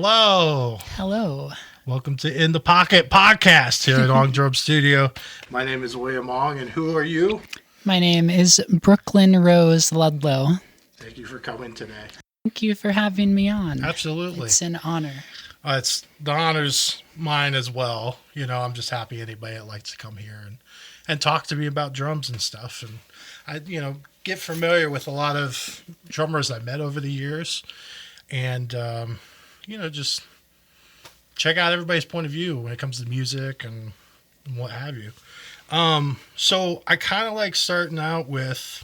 Hello. Hello. Welcome to In the Pocket podcast here at Ong Drum Studio. My name is William Ong, and who are you? My name is Brooklyn Rose Ludlow. Thank you for coming today. Thank you for having me on. Absolutely. It's an honor. The honor's mine as well. You know, I'm just happy anybody that likes to come here and talk to me about drums and stuff. And I, get familiar with a lot of drummers I met over the years, and just check out everybody's point of view when it comes to music and what have you. So I kind of like starting out with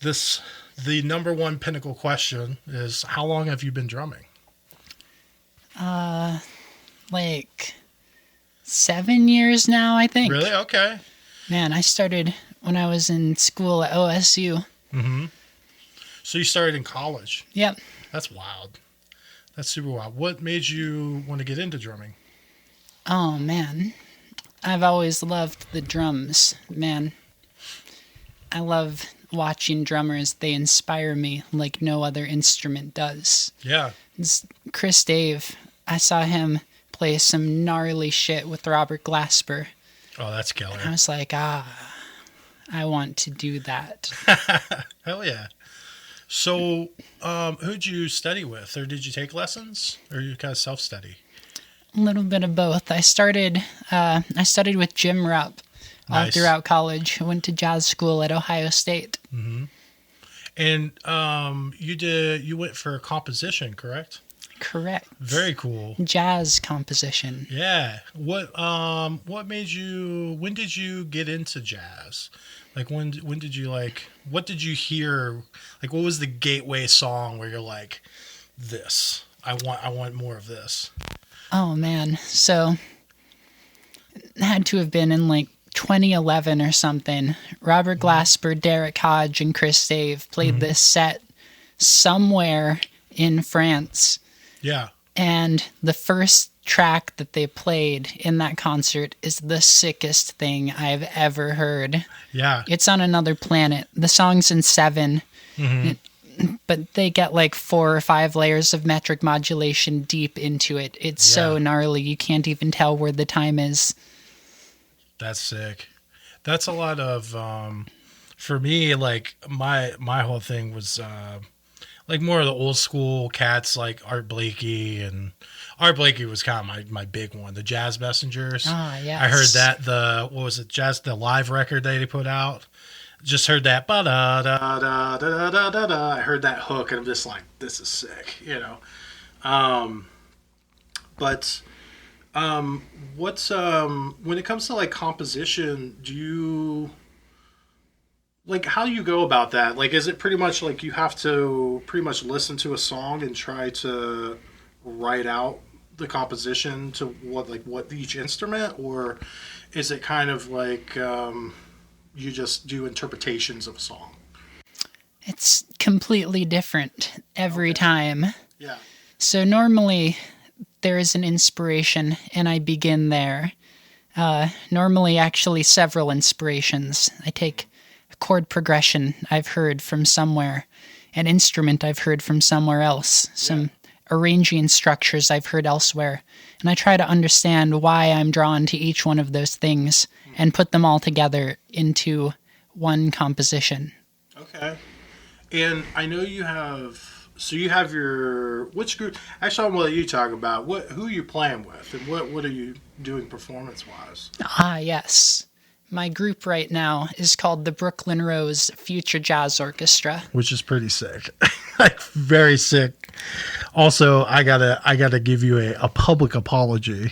this. The number one pinnacle question is, how long have you been drumming? Like 7 years now, I think. Really? Okay. Man, I started when I was in school at OSU. Mm-hmm. So you started in college? Yep. That's wild. That's super wild. What made you want to get into drumming? Oh, man. I've always loved the drums, man. I love watching drummers. They inspire me like no other instrument does. Yeah. Chris Dave, I saw him play some gnarly shit with Robert Glasper. Oh, that's killer. And I was like, I want to do that. Hell yeah. So, who'd you study with? Or did you take lessons? Or you kind of self-study? A little bit of both. I studied with Jim Rupp all throughout college. I went to jazz school at Ohio State. Mm-hmm. And you went for composition, correct? Correct. Very cool. Jazz composition. Yeah. When did you get into jazz? Like when did you what did you hear? Like what was the gateway song where you're like, this, I want more of this? Oh man. So it had to have been in like 2011 or something. Robert Glasper, Derek Hodge, and Chris Dave played this set somewhere in France. Yeah. And the first track that they played in that concert is the sickest thing I've ever heard. Yeah. It's on another planet. The song's in 7, but they get like 4 or 5 layers of metric modulation deep into it. It's so gnarly, you can't even tell where the time is. That's sick. That's a lot of, for me, like my whole thing was, like more of the old school cats like Art Blakey, and Art Blakey was kind of my big one. The Jazz Messengers. Ah, yes. I heard that the live record that he put out. Just heard that da da da da da da da. I heard that hook and I'm just like, this is sick, But what's when it comes to like composition, do you how do you go about that? Like, is it pretty much like you have to pretty much listen to a song and try to write out the composition to what each instrument, or is it kind of like you just do interpretations of a song? It's completely different every time. Yeah. So normally there is an inspiration and I begin there. Normally actually several inspirations. I take chord progression I've heard from somewhere, an instrument I've heard from somewhere else, some arranging structures I've heard elsewhere, and I try to understand why I'm drawn to each one of those things and put them all together into one composition. Okay. And I know you have which group? Actually, I want to let you talk about who you're playing with and what are you doing performance-wise? Ah, yes. My group right now is called the Brooklyn Rose Future Jazz Orchestra, which is pretty sick. Like very sick. Also, I gotta give you a public apology.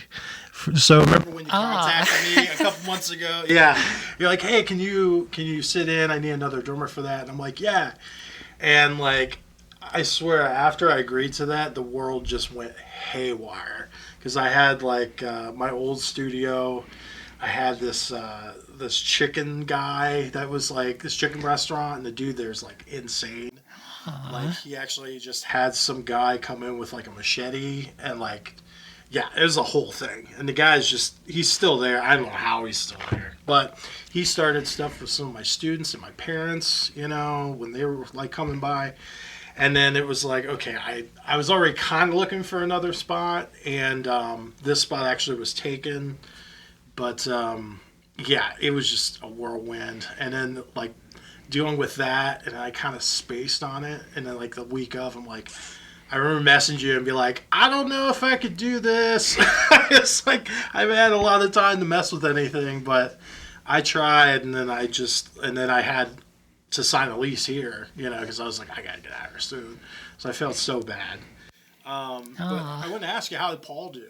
So remember when you contacted me a couple months ago? Yeah, you're like, hey, can you sit in? I need another drummer for that. And I'm like, yeah. And like, I swear, after I agreed to that, the world just went haywire because I had like my old studio. I had this chicken guy that was like this chicken restaurant, and the dude there's like insane. Like he actually just had some guy come in with like a machete and like, yeah, it was a whole thing. And the guy's he's still there. I don't know how he's still there, but he started stuff with some of my students and my parents, when they were like coming by. And then it was like, okay, I was already kind of looking for another spot, and this spot actually was taken. But yeah, it was just a whirlwind. And then like dealing with that, and I kind of spaced on it. And then like the week of, I'm like, I remember messaging you and be like, I don't know if I could do this. It's like I haven't had a lot of time to mess with anything, but I tried, and then I had to sign a lease here, because I was like, I gotta get out of here soon. So I felt so bad. But I wanted to ask you, how did Paul do?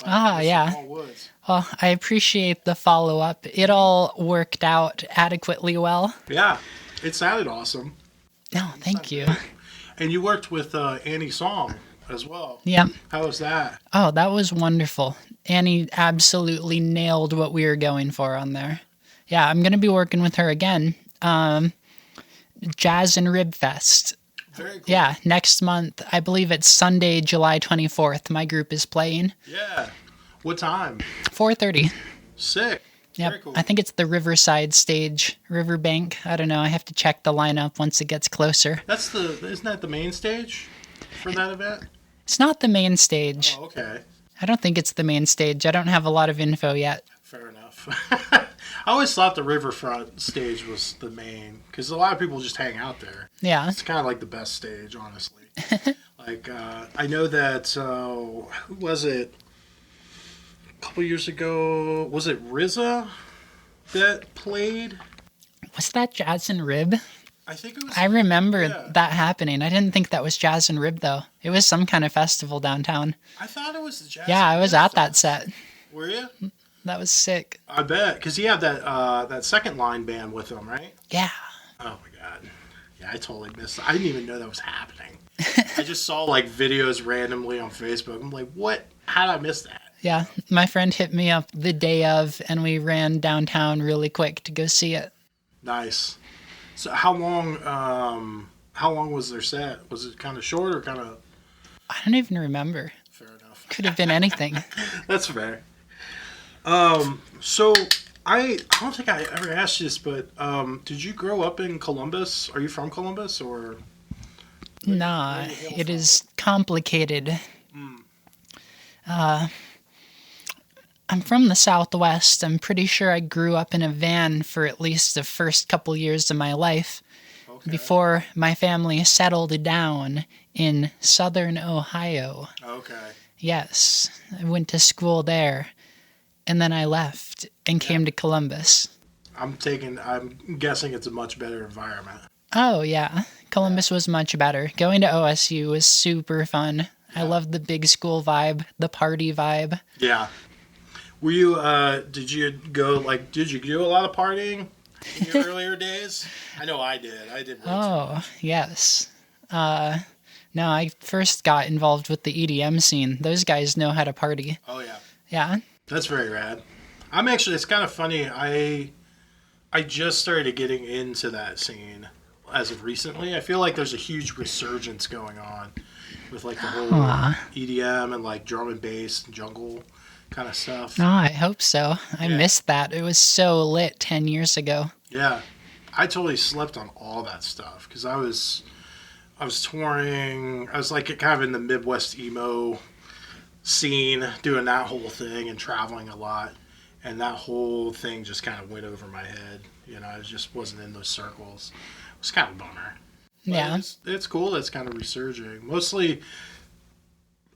Yeah. Paul Woods. Well, I appreciate the follow-up. It all worked out adequately well. Yeah, it sounded awesome. No, thank you. Great. And you worked with Annie Song as well. Yep. How was that? Oh, that was wonderful. Annie absolutely nailed what we were going for on there. Yeah, I'm going to be working with her again. Jazz and Rib Fest. Very cool. Yeah, next month. I believe it's Sunday, July 24th. My group is playing. Yeah. What time? 4:30. Sick. Yep. Very cool. I think it's the Riverside stage, Riverbank. I don't know. I have to check the lineup once it gets closer. Isn't that the main stage for that event? It's not the main stage. Oh, okay. I don't think it's the main stage. I don't have a lot of info yet. Fair enough. I always thought the riverfront stage was the main, because a lot of people just hang out there. Yeah. It's kind of like the best stage, honestly. Like, I know that, who was it? A couple years ago, was it RZA that played? Was that Jazz and Rib? I think it was. I remember Yeah. that happening. I didn't think that was Jazz and Rib, though. It was some kind of festival downtown. I thought it was the Jazz. Yeah, I was Rib at that Fest. set. Were you? That was sick. I bet, because he had that second line band with him, right? Yeah. Oh my god. Yeah, I totally missed it. I didn't even know that was happening. I just saw like videos randomly on Facebook. I'm like, what? How did I miss that? Yeah. My friend hit me up the day of, and we ran downtown really quick to go see it. Nice. So how long was their set? Was it kind of short or kind of? I don't even remember. Fair enough. Could have been anything. That's fair. So I don't think I ever asked you this, but did you grow up in Columbus? Are you from Columbus or? Nah, it is complicated. I'm from the Southwest. I'm pretty sure I grew up in a van for at least the first couple years of my life before my family settled down in southern Ohio. Okay. Yes, I went to school there, and then I left and came to Columbus. I'm guessing it's a much better environment. Oh, yeah. Columbus was much better. Going to OSU was super fun. I loved the big school vibe, the party vibe. Yeah. Were you, did you do a lot of partying in your earlier days? I know I did. I did way too much. Yes. No, I first got involved with the EDM scene. Those guys know how to party. Oh, yeah. Yeah. That's very rad. It's kind of funny. I just started getting into that scene as of recently. I feel like there's a huge resurgence going on with like the whole EDM and like drum and bass and jungle kind of stuff. Oh, I hope so. I missed that. It was so lit 10 years ago. Yeah. I totally slept on all that stuff because I was touring. I was like kind of in the Midwest emo scene, doing that whole thing and traveling a lot. And that whole thing just kind of went over my head. I just wasn't in those circles. It was kind of a bummer. But Yeah. it's cool that it's kind of resurging. Mostly,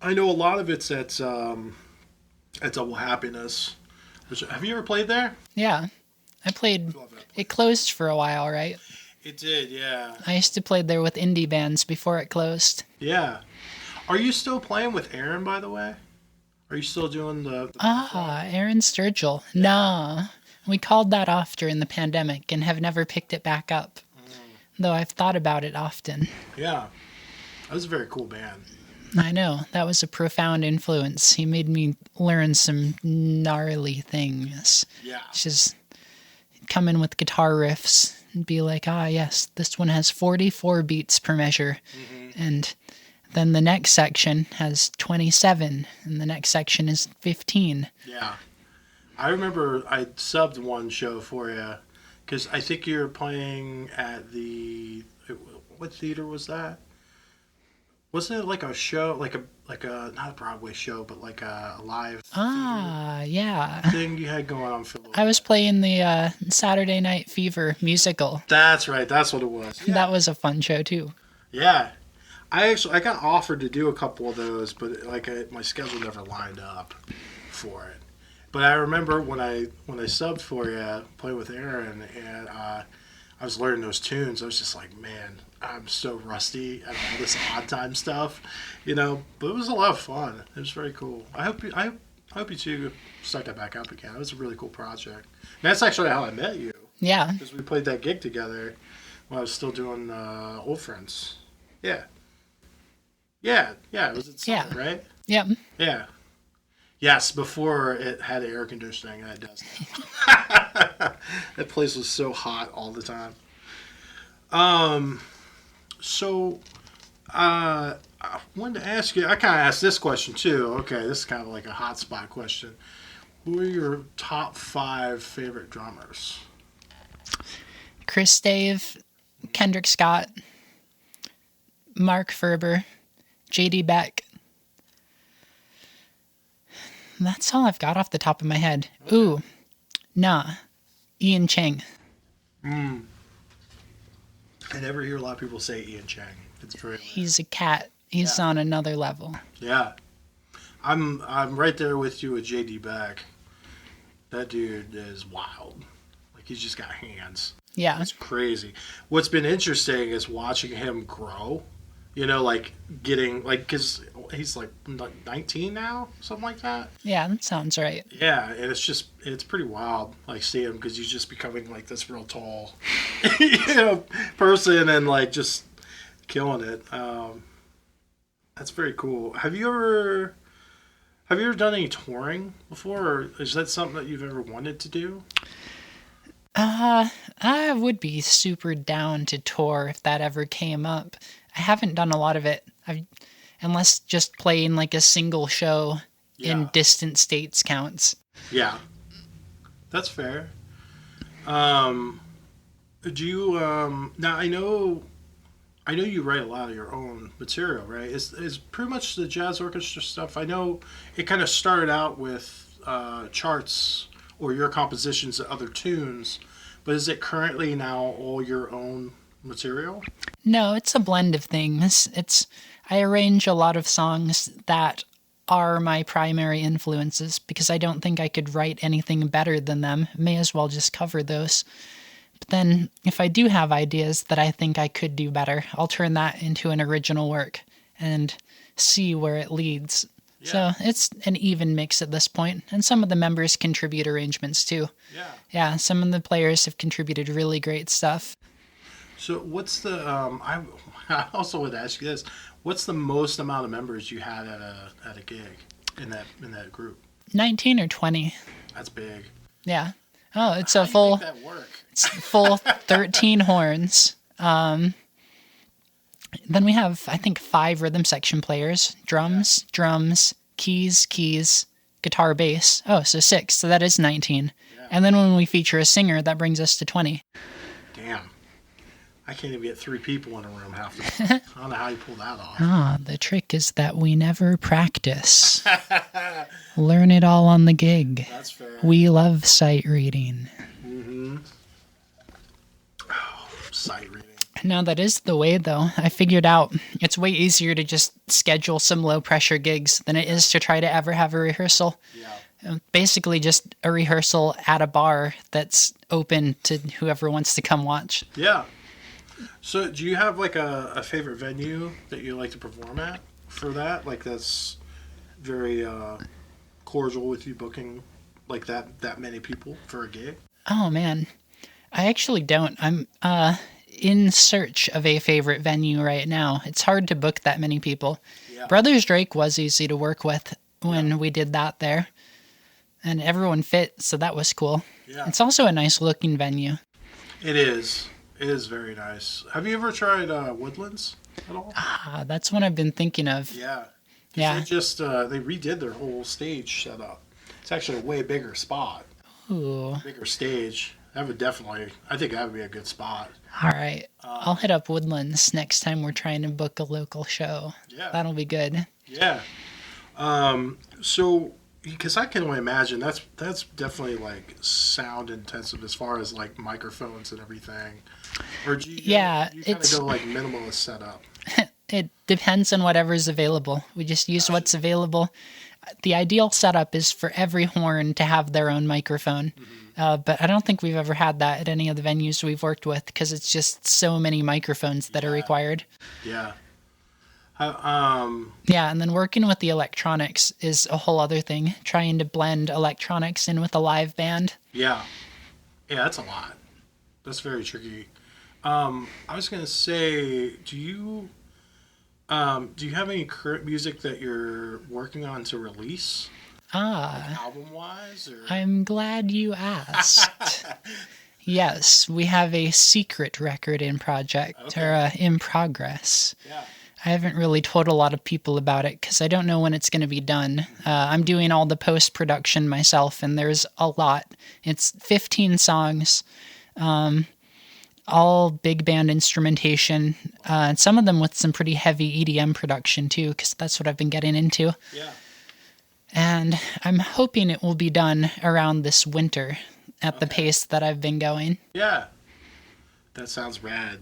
I know a lot of it's at Double Happiness. Have you ever played there? Yeah. I played. It closed for a while, right? It did, yeah. I used to play there with indie bands before it closed. Yeah. Are you still playing with Aaron, by the way? Are you still doing the Aaron Sturgill. No. We called that off during the pandemic and have never picked it back up. Though I've thought about it often. Yeah. That was a very cool band. I know. That was a profound influence. He made me learn some gnarly things. Yeah. Just come in with guitar riffs and be like, yes, this one has 44 beats per measure. Mm-hmm. And then the next section has 27, and the next section is 15. Yeah. I remember I subbed one show for you, because I think you were playing at what theater was that? Wasn't it like a show, like a not a Broadway show, but like a live Yeah. thing you had going on for a little I was playing the Saturday Night Fever musical. That's right. That's what it was. Yeah. That was a fun show too. Yeah. I got offered to do a couple of those, but my schedule never lined up for it. But I remember when I subbed for you, playing with Aaron, and I was learning those tunes. I was just like, man, I'm so rusty at all this odd time stuff, But it was a lot of fun. It was very cool. I hope you two start that back up again. It was a really cool project. And that's actually how I met you. Yeah. Because we played that gig together when I was still doing Old Friends. Yeah. Yeah. It was in summer, right? Yep. Yeah. Yes, before it had air conditioning, and it does now. That place was so hot all the time. I wanted to ask you, I kind of asked this question too. Okay, this is kind of like a hot spot question. Who are your top 5 favorite drummers? Chris Dave, Kendrick Scott, Mark Ferber, JD Beck. That's all I've got off the top of my head. Okay. Ooh, Ian Chang. I never hear a lot of people say Ian Chang. It's very rare. He's a cat. He's on another level. Yeah. I'm right there with you with JD Beck. That dude is wild. Like, he's just got hands. Yeah. It's crazy. What's been interesting is watching him grow. Getting, because he's 19 now, something like that. Yeah, that sounds right. Yeah, and it's pretty wild, seeing him, because he's just becoming, this real tall, person, and, just killing it. That's very cool. Have you ever done any touring before, or is that something that you've ever wanted to do? I would be super down to tour if that ever came up. I haven't done a lot of it. Unless just playing a single show in distant states counts. Yeah, that's fair. Do you now? I know you write a lot of your own material, right? Is pretty much the jazz orchestra stuff. I know it kind of started out with charts or your compositions of other tunes, but is it currently now all your own material? No, it's a blend of things. I arrange a lot of songs that are my primary influences because I don't think I could write anything better than them. May as well just cover those. But then if I do have ideas that I think I could do better, I'll turn that into an original work and see where it leads. Yeah. So it's an even mix at this point, and some of the members contribute arrangements too. Yeah, some of the players have contributed really great stuff. So what's the I also would ask you this: what's the most amount of members you had at a gig in that group? 19 or 20. That's big. Yeah. Oh, it's a full. How do you make that work? It's full 13 horns. Then we have, I think, 5 rhythm section players: drums, keys, guitar, bass. Oh, so 6. So that is 19. Yeah. And then when we feature a singer, that brings us to 20. Damn. I can't even get 3 people in a room half the time. I don't know how you pull that off. The trick is that we never practice. Learn it all on the gig. That's fair. We love sight reading. Mm-hmm. Oh, sight reading. No, that is the way, though. I figured out it's way easier to just schedule some low-pressure gigs than it is to try to ever have a rehearsal. Yeah. Basically just a rehearsal at a bar that's open to whoever wants to come watch. Yeah. So do you have a favorite venue that you like to perform at for that? That's very cordial with you booking that many people for a gig? Oh, man. I actually don't. I'm in search of a favorite venue right now. It's hard to book that many people. Yeah. Brothers Drake was easy to work with when we did that there. And everyone fit, so that was cool. Yeah. It's also a nice looking venue. It is. It is very nice. Have you ever tried Woodlands at all? That's one I've been thinking of. Yeah. Yeah. They just they redid their whole stage setup. It's actually a way bigger spot. Ooh. Bigger stage. that would definitely. I think that would be a good spot. All right. I'll hit up Woodlands next time we're trying to book a local show. Yeah. That'll be good. Yeah. So, because I can only imagine that's definitely like sound intensive as far as like microphones and everything. Or do you, you kind of go like minimalist setup? It depends on whatever's available. We just use what's available. The ideal setup is for every horn to have their own microphone. But I don't think we've ever had that at any of the venues we've worked with because it's just so many microphones that are required. Yeah. Yeah, and then working with the electronics is a whole other thing. Trying to blend electronics in with a live band. Yeah. Yeah, that's a lot. That's very tricky. I was going to say, do you have any current music that you're working on to release? Like album-wise? Or? I'm glad you asked. Yes, we have a secret record in project, or in progress. Yeah. I haven't really told a lot of people about it because I don't know when it's going to be done. I'm doing all the post-production myself, and there's a lot. It's 15 songs, all big band instrumentation, and some of them with some pretty heavy EDM production too, because that's what I've been getting into. Yeah. And I'm hoping it will be done around this winter at the pace that I've been going. Yeah. That sounds rad.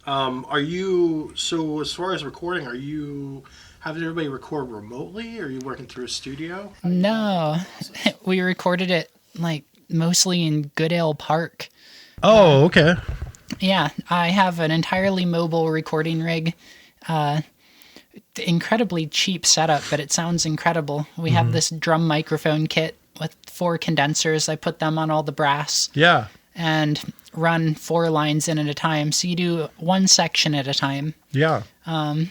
Are you, so as far as recording, are you having everybody record remotely? Or are you working through a studio? No, we recorded it like mostly in Goodale Park. Oh, okay. Yeah, I have an entirely mobile recording rig. Incredibly cheap setup, but it sounds incredible. We have this drum microphone kit with 4 condensers. I put them on all the brass. Yeah. And run 4 lines in at a time. So you do 1 section at a time. Yeah. And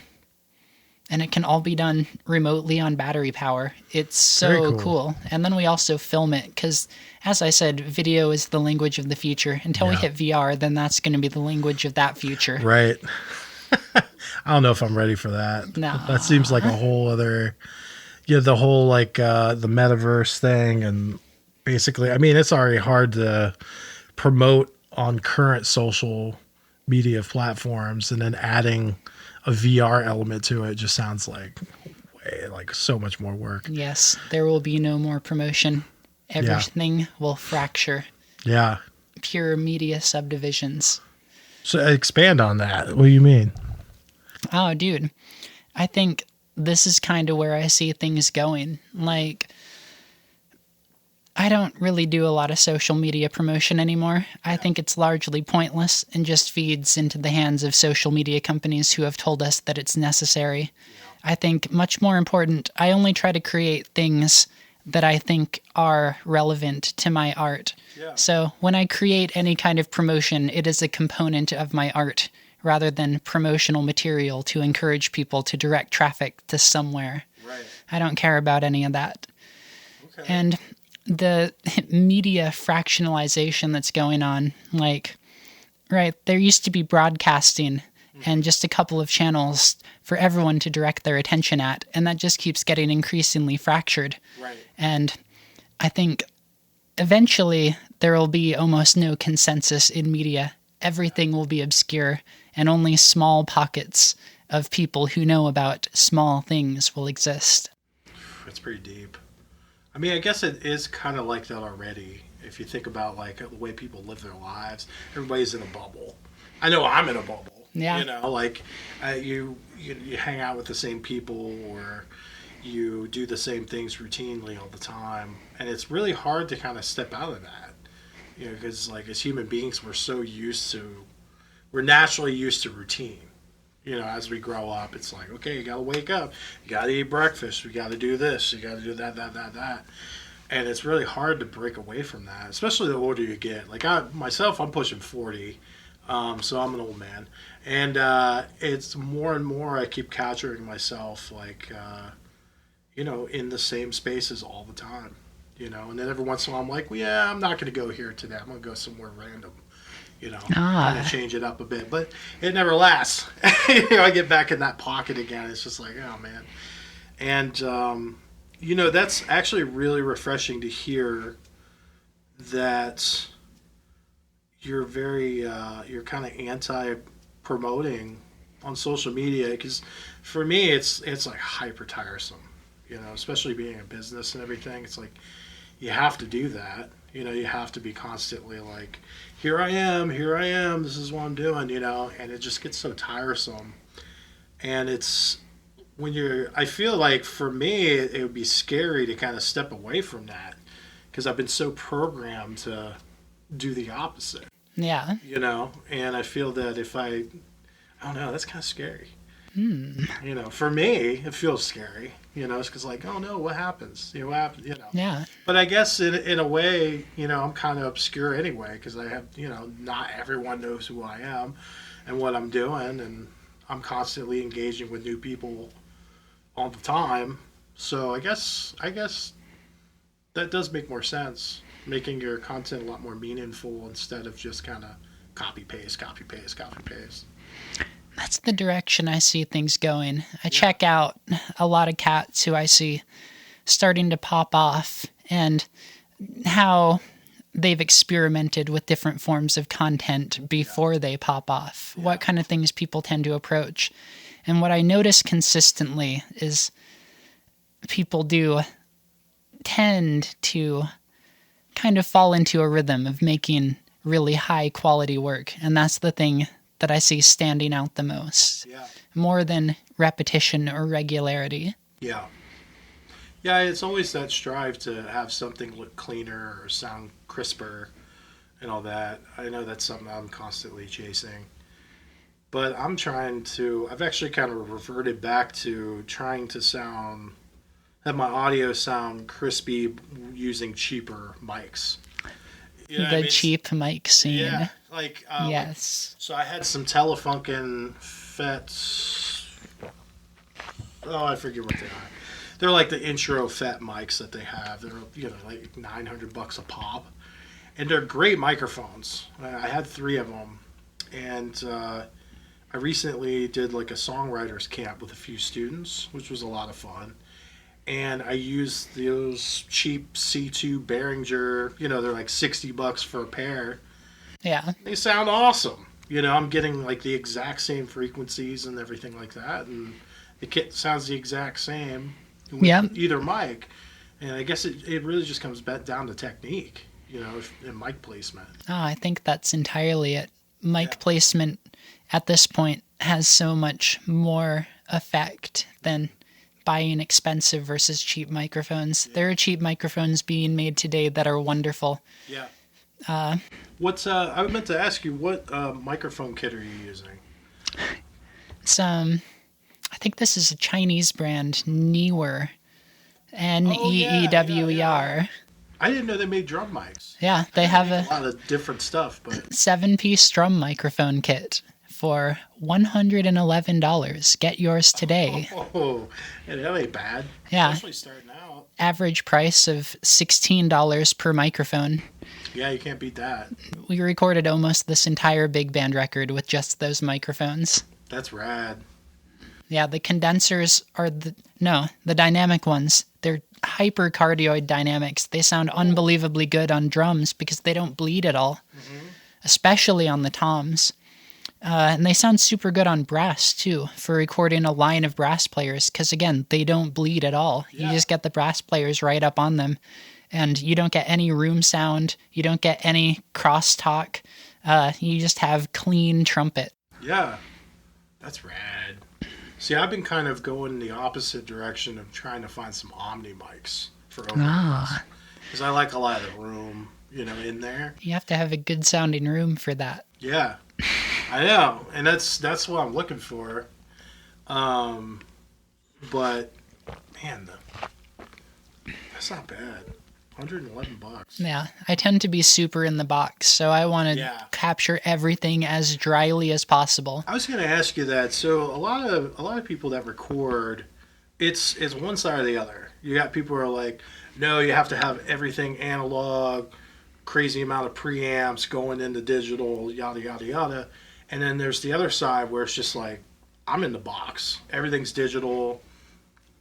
it can all be done remotely on battery power. It's so cool. And then we also film it because, as I said, video is the language of the future. Until we hit VR, then that's going to be the language of that future. Right. I don't know if I'm ready for that. No. That seems like a whole other, the whole like the Metaverse thing. And basically, I mean, it's already hard to promote on current social media platforms, and then adding a VR element to it just sounds like so much more work. Yes, there will be no more promotion. Everything will fracture. Yeah. Pure media subdivisions. So expand on that. What do you mean? Oh, dude. I think this is kind of where I see things going. Like, I don't really do a lot of social media promotion anymore. I think it's largely pointless and just feeds into the hands of social media companies who have told us that it's necessary. I think much more important, I only try to create things that I think are relevant to my art. Yeah. So when I create any kind of promotion, it is a component of my art rather than promotional material to encourage people to direct traffic to somewhere. Right. I don't care about any of that. Okay. And the media fractionalization that's going on, like, right, there used to be broadcasting and just a couple of channels for everyone to direct their attention at, and that just keeps getting increasingly fractured. Right. And I think eventually there will be almost no consensus in media. Everything will be obscure, and only small pockets of people who know about small things will exist. It's pretty deep. I mean, I guess it is kind of like that already. If you think about like the way people live their lives, everybody's in a bubble. I know I'm in a bubble. Yeah. You know, like you hang out with the same people, or you do the same things routinely all the time, and it's really hard to kind of step out of that. You know, because like as human beings, we're naturally used to routine. You know, as we grow up, it's like, okay, you gotta wake up, you gotta eat breakfast, you gotta do this, you gotta do that. And it's really hard to break away from that, especially the older you get. Like I'm pushing 40, so I'm an old man. And it's more and more I keep capturing myself, like, in the same spaces all the time. You know, and then every once in a while I'm like, well, yeah, I'm not going to go here today. I'm going to go somewhere random. You know, kind of change it up a bit, but it never lasts. I get back in that pocket again. It's just like, oh man. And, that's actually really refreshing to hear that you're very you're kind of anti promoting on social media, because for me it's like hyper tiresome, especially being a business and everything. It's like you have to do that. You have to be constantly like, here I am, this is what I'm doing, and it just gets so tiresome. And it's when I feel like for me, it would be scary to kind of step away from that, because I've been so programmed to do the opposite, Yeah. and I feel that if I don't know, that's kind of scary. For me, it feels scary, it's because like, oh no, what happens? What happens, Yeah. But I guess in a way, I'm kind of obscure anyway, because I have, not everyone knows who I am and what I'm doing, and I'm constantly engaging with new people all the time. So I guess that does make more sense, making your content a lot more meaningful instead of just kind of copy paste, copy paste, copy paste. That's the direction I see things going. I check out a lot of cats who I see starting to pop off, and how they've experimented with different forms of content before they pop off. Yeah. What kind of things people tend to approach. And what I notice consistently is people do tend to kind of fall into a rhythm of making really high quality work. And that's the thing that I see standing out the most. Yeah. More than repetition or regularity. Yeah. Yeah, it's always that strive to have something look cleaner or sound crisper and all that. I know that's something I'm constantly chasing. But I've actually kind of reverted back to trying to have my audio sound crispy using cheaper mics. Cheap mic scene. Yeah, yes. So I had some Telefunken FETs. Oh, I forget what they are. They're like the intro FET mics that they have. They're like $900 a pop, and they're great microphones. I had 3 of them, and I recently did like a songwriters camp with a few students, which was a lot of fun. And I used those cheap C2 Behringer, they're like $60 for a pair. Yeah. They sound awesome. I'm getting like the exact same frequencies and everything like that. And the kit sounds the exact same with either mic. And I guess it really just comes back down to technique, and mic placement. Oh, I think that's entirely it. Mic placement at this point has so much more effect than buying expensive versus cheap microphones. Yeah. There are cheap microphones being made today that are wonderful. Yeah. I meant to ask you, what microphone kit are you using? It's I think this is a Chinese brand, Neewer. Neewer. Yeah. I didn't know they made drum mics. Yeah, they have a lot of different stuff, but 7-piece drum microphone kit for $111. Get yours today. Oh, that ain't bad. Yeah. Especially starting out. Average price of $16 per microphone. Yeah, you can't beat that. We recorded almost this entire big band record with just those microphones. That's rad. Yeah, the condensers are the dynamic ones. They're hypercardioid dynamics. They sound unbelievably good on drums because they don't bleed at all, especially on the toms. And they sound super good on brass, too, for recording a line of brass players, because, again, they don't bleed at all. Yeah. You just get the brass players right up on them, and you don't get any room sound. You don't get any crosstalk. You just have clean trumpet. Yeah, that's rad. See, I've been kind of going the opposite direction of trying to find some Omni mics for overheads, because I like a lot of the room, in there. You have to have a good sounding room for that. Yeah. I know, and that's what I'm looking for. But man, that's not bad. $111. Yeah, I tend to be super in the box, so I want to capture everything as dryly as possible. I was going to ask you that. So a lot of people that record, it's one side or the other. You got people who are like, no, you have to have everything analog, crazy amount of preamps going into digital, yada yada yada. And then there's the other side where it's just like, I'm in the box. Everything's digital.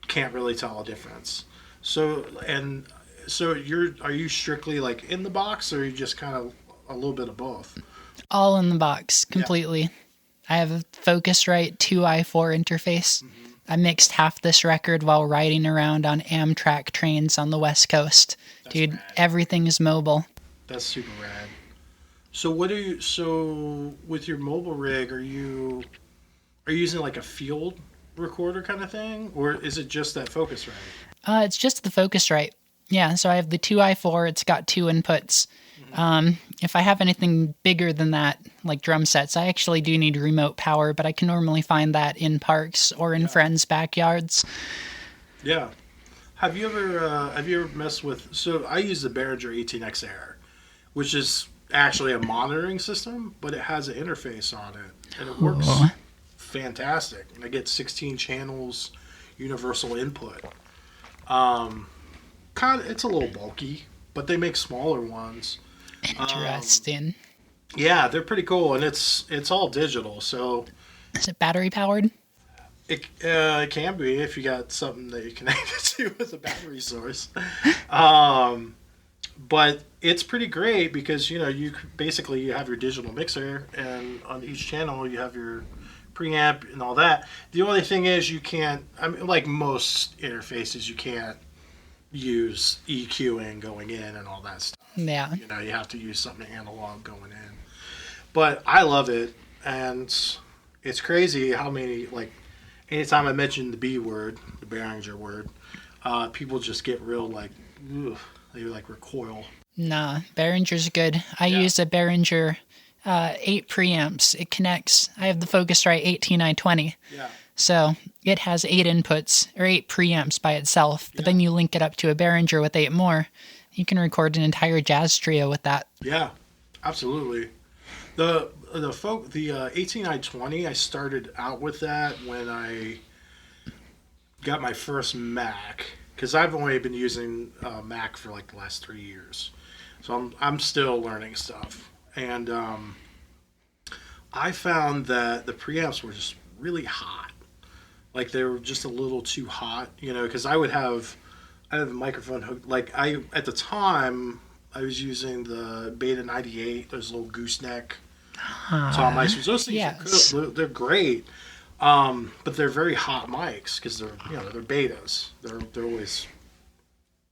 Can't really tell a difference. So are you strictly like in the box, or are you just kind of a little bit of both? All in the box, completely. Yeah. I have a Focusrite 2i4 interface. Mm-hmm. I mixed half this record while riding around on Amtrak trains on the West Coast. That's Dude, rad. Everything is mobile. That's super rad. So with your mobile rig, are you using like a field recorder kind of thing, or is it just that Focusrite? It's just the Focusrite. Yeah, so I have the 2i4. It's got 2 inputs. Mm-hmm. If I have anything bigger than that, like drum sets, I actually do need remote power, but I can normally find that in parks or in friends' backyards. Yeah. Have you ever messed with? So I use the Behringer 18X Air, which is actually a monitoring system, but it has an interface on it, and it works fantastic. And I get 16 channels, universal input. It's a little bulky, but they make smaller ones. Interesting. Yeah, they're pretty cool, and it's all digital. So, is it battery powered? It can be if you got something that you connect it to with a battery source. But it's pretty great because you have your digital mixer, and on each channel you have your preamp and all that. The only thing is you can't. I mean, like most interfaces, you can't use EQing going in and all that stuff. Yeah. You have to use something analog going in. But I love it, and it's crazy how many, like, anytime I mention the B word, the Behringer word, people just get real, like, ugh, they, like, recoil. Nah, Behringer's good. I use a Behringer 8 preamps. It connects. I have the Focusrite 18920. Yeah. So it has 8 inputs, or 8 preamps by itself, but then you link it up to a Behringer with 8 more. You can record an entire jazz trio with that. Yeah, absolutely. The 18920, I started out with that when I got my first Mac, because I've only been using Mac for like the last 3 years, so I'm still learning stuff. And I found that the preamps were just really hot. Like they were just a little too hot, because I have a microphone hooked. Like at the time, I was using the Beta 98, those little gooseneck Tom mics. Those things are cool. They're great, but they're very hot mics because they're betas. They're always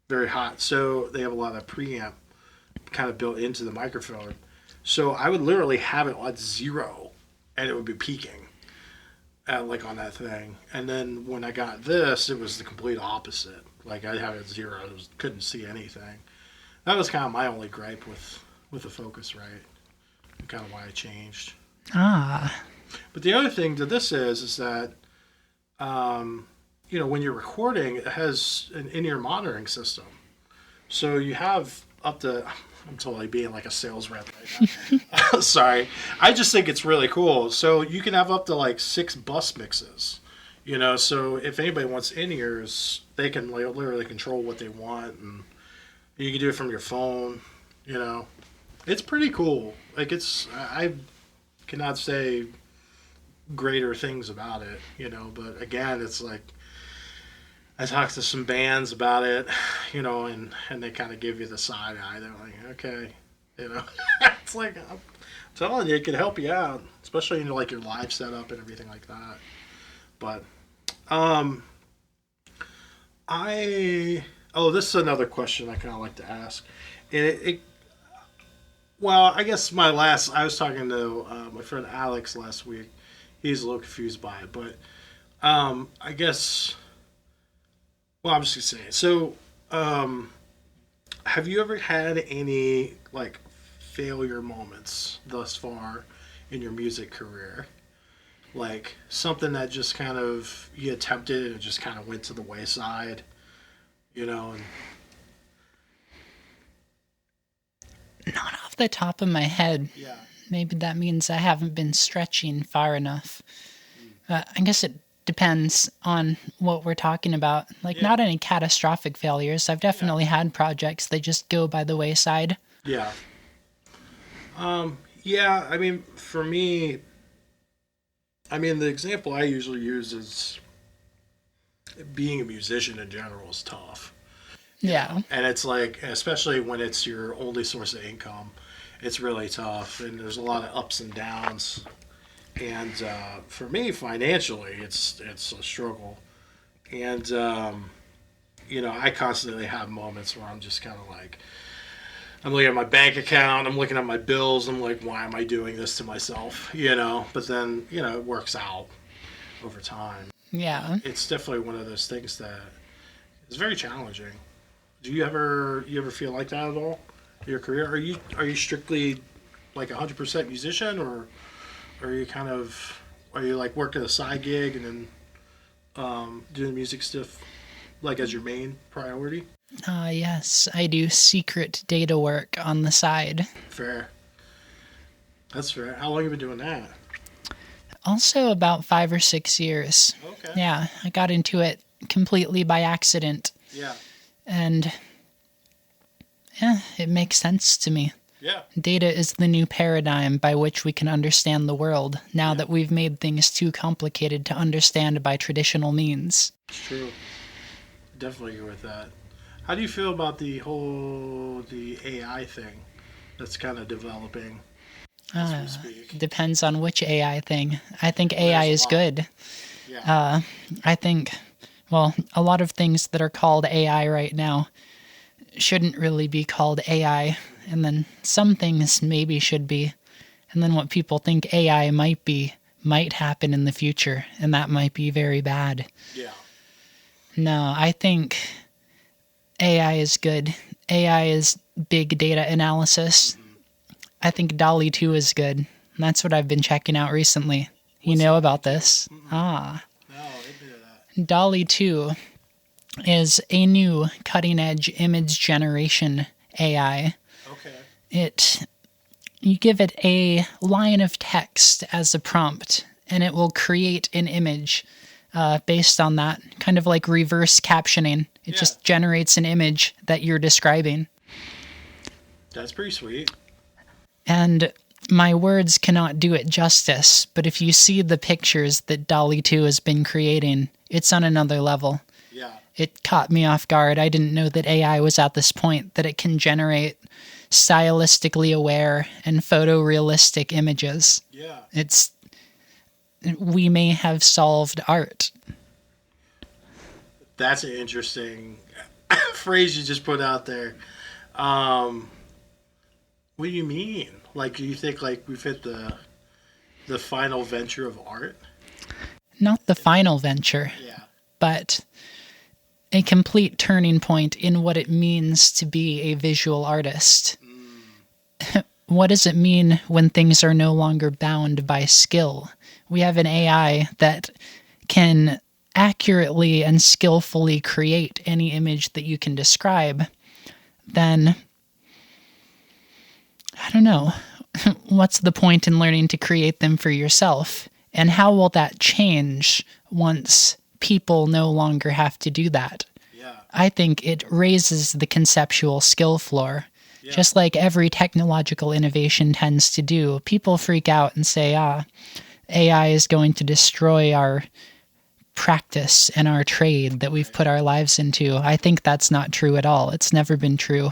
very hot, so they have a lot of preamp kind of built into the microphone. So I would literally have it at 0, and it would be peaking. Like on that thing, and then when I got this, it was the complete opposite. Like I'd have it at 0, couldn't see anything. That was kind of my only gripe with the Focusrite, and kind of why I changed. But the other thing to this is that, when you're recording, it has an in-ear monitoring system, so you have up to. I'm totally being like a sales rep right now. Sorry. I just think it's really cool. So you can have up to like 6 bus mixes, so if anybody wants in-ears, they can literally control what they want, and you can do it from your phone, It's pretty cool. Like I cannot say greater things about it, but again, it's like, I talked to some bands about it, and they kind of give you the side eye. They're like, okay, it's like, I'm telling you, it can help you out, especially in like your live setup and everything like that. But, this is another question I kind of like to ask. Well, I guess I was talking to my friend Alex last week. He's a little confused by it, but I guess. Well, I'm just gonna say it. So, have you ever had any like failure moments thus far in your music career? Like something that just kind of you attempted and it just kind of went to the wayside, And... Not off the top of my head. Yeah. Maybe that means I haven't been stretching far enough. I guess it depends on what we're talking about. Like, not any catastrophic failures. I've definitely had projects that just go by the wayside. Yeah. I mean, for me, the example I usually use is being a musician in general is tough. Yeah. And it's like, especially when it's your only source of income. it's really tough, and there's a lot of ups and downs. And for me, financially, it's a struggle. And I constantly have moments where I'm just kind of like, I'm looking at my bank account, I'm looking at my bills, I'm like, why am I doing this to myself? But then it works out over time. Yeah. It's definitely one of those things that is very challenging. Do you ever feel like that at all in your career? Are you strictly like 100% musician, or are you like working a side gig and then doing music stuff like as your main priority? Yes, I do secret data work on the side. Fair. That's fair. How long have you been doing that? Also about 5 or 6 years. Okay. Yeah, I got into it completely by accident. Yeah. And yeah, it makes sense to me. Yeah. Data is the new paradigm by which we can understand the world, now that we've made things too complicated to understand by traditional means. It's true. Definitely agree with that. How do you feel about the AI thing that's kind of developing as we speak? Depends on which AI thing. I think AI is good. Yeah. I think, well, a lot of things that are called AI right now shouldn't really be called AI. And then some things maybe should be. And then what people think AI might be might happen in the future. And that might be very bad. Yeah. No, I think AI is good. AI is big data analysis. I think Dolly II is good. And that's what I've been checking out recently. You know about this? Ah. No, I didn't know that. Dolly II is a new cutting-edge image generation AI. Okay. You give it a line of text as a prompt, and it will create an image based on that, kind of like reverse captioning. It just generates an image that you're describing. That's pretty sweet. And my words cannot do it justice, but if you see the pictures that Dolly 2 has been creating, it's on another level. Yeah. It caught me off guard. I didn't know that AI was at this point, that it can generate stylistically aware and photorealistic images. Yeah. We may have solved art. That's an interesting phrase you just put out there. What do you mean? Like, do you think like we've hit the final venture of art? Not the final venture, but a complete turning point in what it means to be a visual artist. What does it mean when things are no longer bound by skill? We have an AI that can accurately and skillfully create any image that you can describe. Then, I don't know, what's the point in learning to create them for yourself? And how will that change once people no longer have to do that? Yeah. I think it raises the conceptual skill floor. Yeah. Just like every technological innovation tends to do. People freak out and say, AI is going to destroy our practice and our trade that we've put our lives into. I think that's not true at all. It's never been true.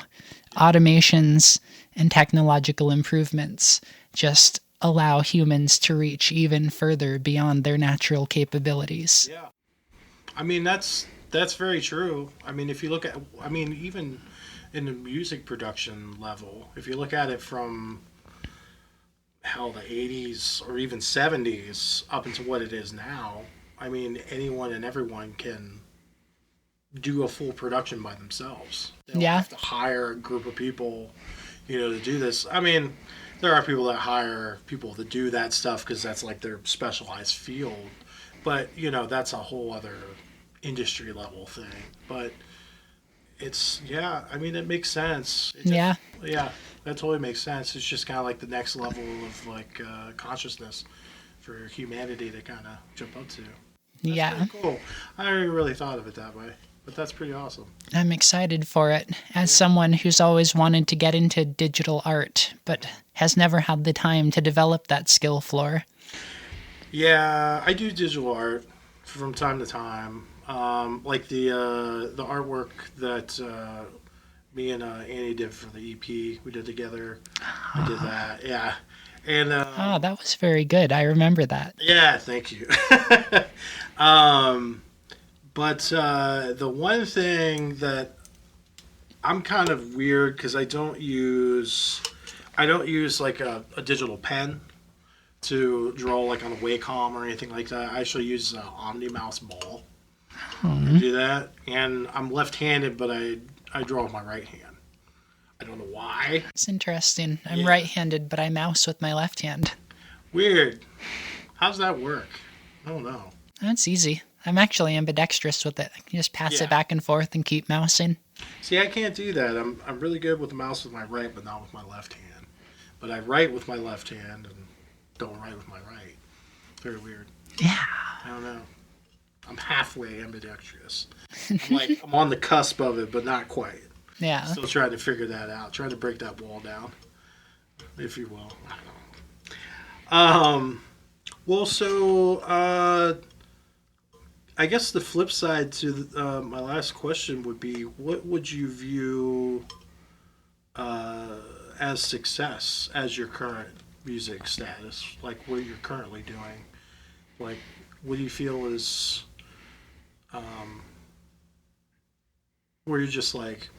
Automations and technological improvements just allow humans to reach even further beyond their natural capabilities. Yeah. I mean, that's very true. I mean, if you look at, even in the music production level, if you look at it from the 80s or even 70s up into what it is now, I mean, anyone and everyone can do a full production by themselves. They don't have to hire a group of people, to do this. I mean, there are people that hire people to do that stuff because that's like their specialized field. But, that's a whole other industry level thing. But it makes sense. Yeah, that totally makes sense. It's just kind of like the next level of like consciousness for humanity to kind of jump up to. That's pretty cool. I never really thought of it that way, but that's pretty awesome. I'm excited for it as someone who's always wanted to get into digital art, but has never had the time to develop that skill floor. Yeah, I do digital art from time to time. Like the artwork that Me and Annie did for the EP. We did together. I did that. Yeah. And that was very good. I remember that. yeah, thank you. But the one thing that I'm kind of weird because I don't use like a digital pen to draw like on a Wacom or anything like that. I actually use an OmniMouse ball to do that. And I'm left-handed, but I draw with my right hand. I don't know why. It's interesting. I'm right-handed, but I mouse with my left hand. Weird. How's that work? I don't know. That's easy. I'm actually ambidextrous with it. I can just pass it back and forth and keep mousing. See, I can't do that. I'm really good with the mouse with my right, but not with my left hand. But I write with my left hand and don't write with my right. Very weird. Yeah. I don't know. I'm halfway ambidextrous. I'm on the cusp of it, but not quite. Yeah. Still trying to figure that out. Trying to break that wall down, if you will. I don't know. Well, so I guess the flip side to my last question would be, what would you view as success as your current music status? Like what you're currently doing? Like what do you feel is where you're just like,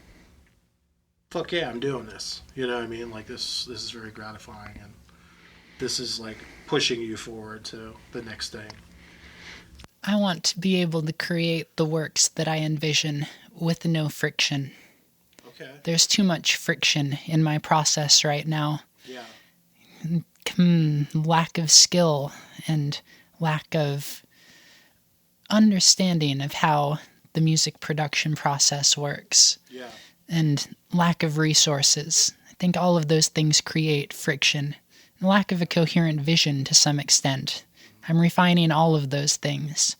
fuck yeah, I'm doing this. You know what I mean? Like this is very gratifying and this is like pushing you forward to the next thing. I want to be able to create the works that I envision with no friction. Okay. There's too much friction in my process right now. Yeah. Lack of skill and lack of understanding of how the music production process works. Yeah. And lack of resources. I think all of those things create friction. And lack of a coherent vision to some extent. I'm refining all of those things.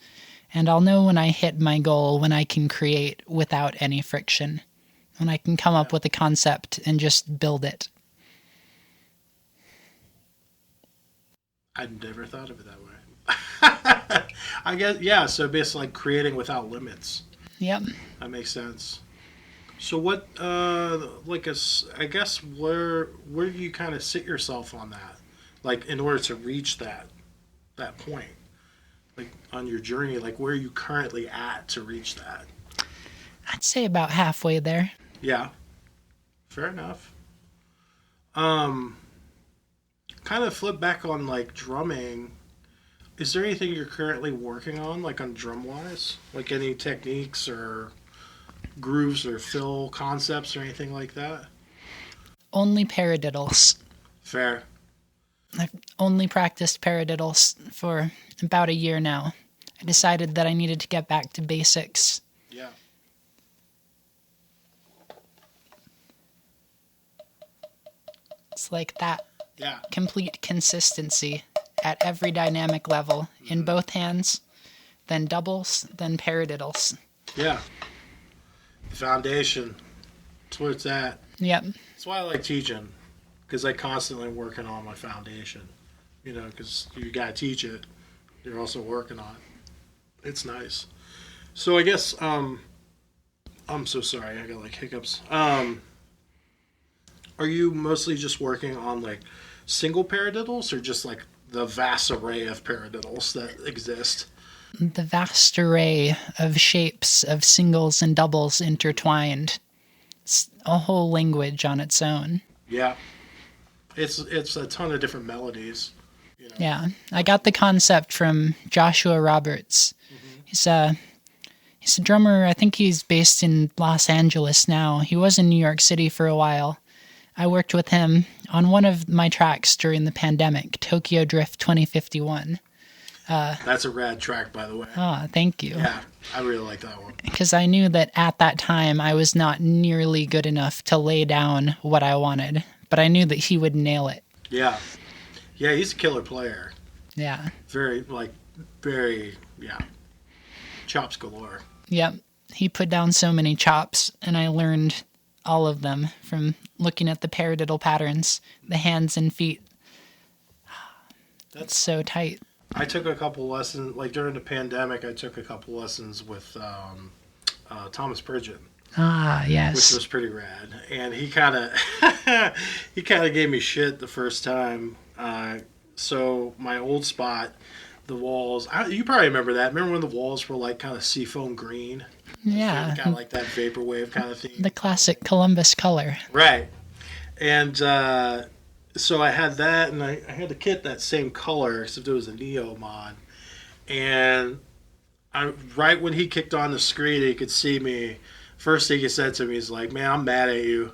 And I'll know when I hit my goal when I can create without any friction. When I can come up with a concept and just build it. I'd never thought of it that way. I guess, yeah, so basically like creating without limits. Yep. That makes sense. So what, I guess where do you kind of sit yourself on that? Like in order to reach that point? Like on your journey, like where are you currently at to reach that? I'd say about halfway there. Yeah. Fair enough. Kind of flip back on like drumming. Is there anything you're currently working on, like on drum wise? Like any techniques or grooves or fill concepts or anything like that? Only paradiddles. Fair. I've only practiced paradiddles for about a year now. I decided that I needed to get back to basics. Yeah. It's like that. Yeah. Complete consistency at every dynamic level in both hands, then doubles, then paradiddles. Yeah. The foundation. That's where it's at. Yep. That's why I like teaching, because I constantly working on my foundation. You know, because you got to teach it. You're also working on it. It's nice. So I guess, I'm so sorry. I got like hiccups. Are you mostly just working on like single paradiddles or just like the vast array of paradiddles that exist? The vast array of shapes of singles and doubles intertwined. It's a whole language on its own. Yeah. It's a ton of different melodies. You know? Yeah. I got the concept from Joshua Roberts. Mm-hmm. He's a drummer. I think he's based in Los Angeles now. He was in New York City for a while. I worked with him on one of my tracks during the pandemic, Tokyo Drift 2051. That's a rad track, by the way. Oh, thank you. Yeah, I really like that one. Because I knew that at that time I was not nearly good enough to lay down what I wanted, but I knew that he would nail it. Yeah. Yeah, he's a killer player. Yeah. Very, yeah. Chops galore. Yep. He put down so many chops, and I learned all of them from looking at the paradiddle patterns, the hands and feet. That's so tight. I took a couple lessons, like during the pandemic, I took a couple lessons with Thomas Bridgette. Ah, which yes. was pretty rad. And he kind of he kind of gave me shit the first time. So my old spot, the walls. You probably remember that. Remember when the walls were like kind of seafoam green? Yeah. Kind of like that vaporwave kind of thing. The classic Columbus color. Right. And so I had that, and I had the kit that same color, except it was a Neo mod. And right when he kicked on the screen, he could see me. First thing he said to me is like, "Man, I'm mad at you."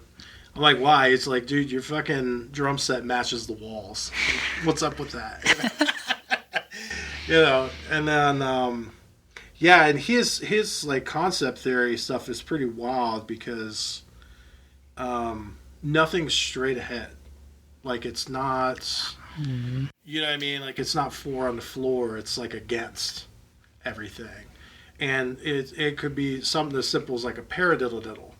I'm like, "Why?" It's like, "Dude, your fucking drum set matches the walls. What's up with that?" And then yeah, and his like concept theory stuff is pretty wild because nothing's straight ahead. Like it's not, you know what I mean? Like it's not four on the floor. It's like against everything, and it could be something as simple as like a paradiddle diddle.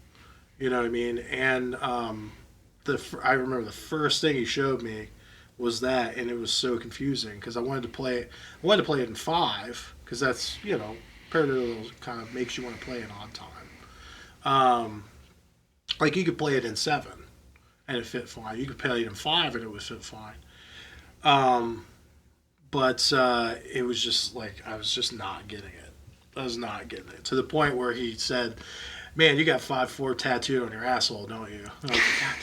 You know what I mean? And I remember the first thing he showed me was that, and it was so confusing because I wanted to play it in 5 because that's paradiddle kind of makes you want to play it on time. Like you could play it in 7 and it fit fine. You could play it in 5 and it would fit fine. But it was just like I was just not getting it. I was not getting it to the point where he said, "Man, you got 5/4 tattooed on your asshole, don't you?" And I was like, "God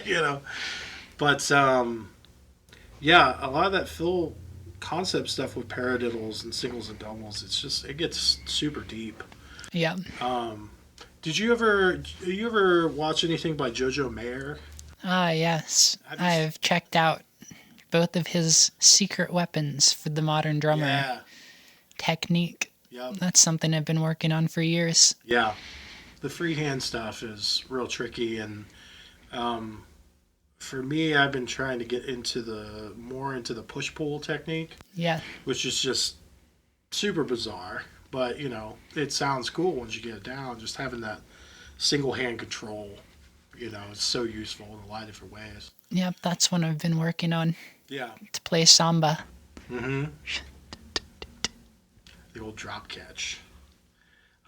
damn it," But yeah, a lot of that Phil concept stuff with paradiddles and singles and doubles, it gets super deep. Yeah. Did you ever watch anything by Joji Mayor? Ah, yes. I've checked out both of his secret weapons for the modern drummer technique. Yep. That's something I've been working on for years. Yeah. The freehand stuff is real tricky, and for me, I've been trying to get more into the push-pull technique. Yeah. Which is just super bizarre, but it sounds cool once you get it down. Just having that single hand control, it's so useful in a lot of different ways. Yep, that's one I've been working on. Yeah. To play samba. Mm-hmm. The old drop catch.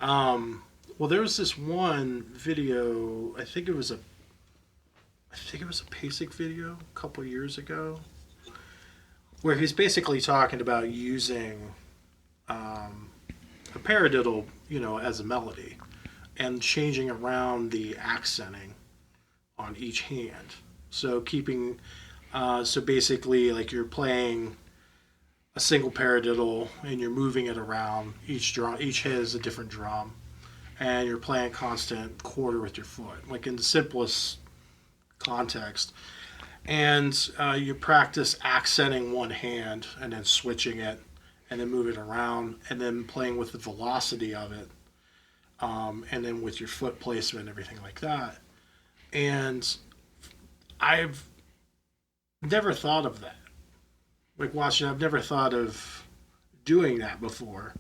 Well, there was this one video. I think it was a Pasek video a couple years ago, where he's basically talking about using a paradiddle, as a melody, and changing around the accenting on each hand. So so basically, like you're playing a single paradiddle and you're moving it around each drum. Each has a different drum, and you're playing constant quarter with your foot, like in the simplest context. And you practice accenting one hand and then switching it and then move it around and then playing with the velocity of it, and then with your foot placement and everything like that. And I've never thought of that. Like watching, I've never thought of doing that before.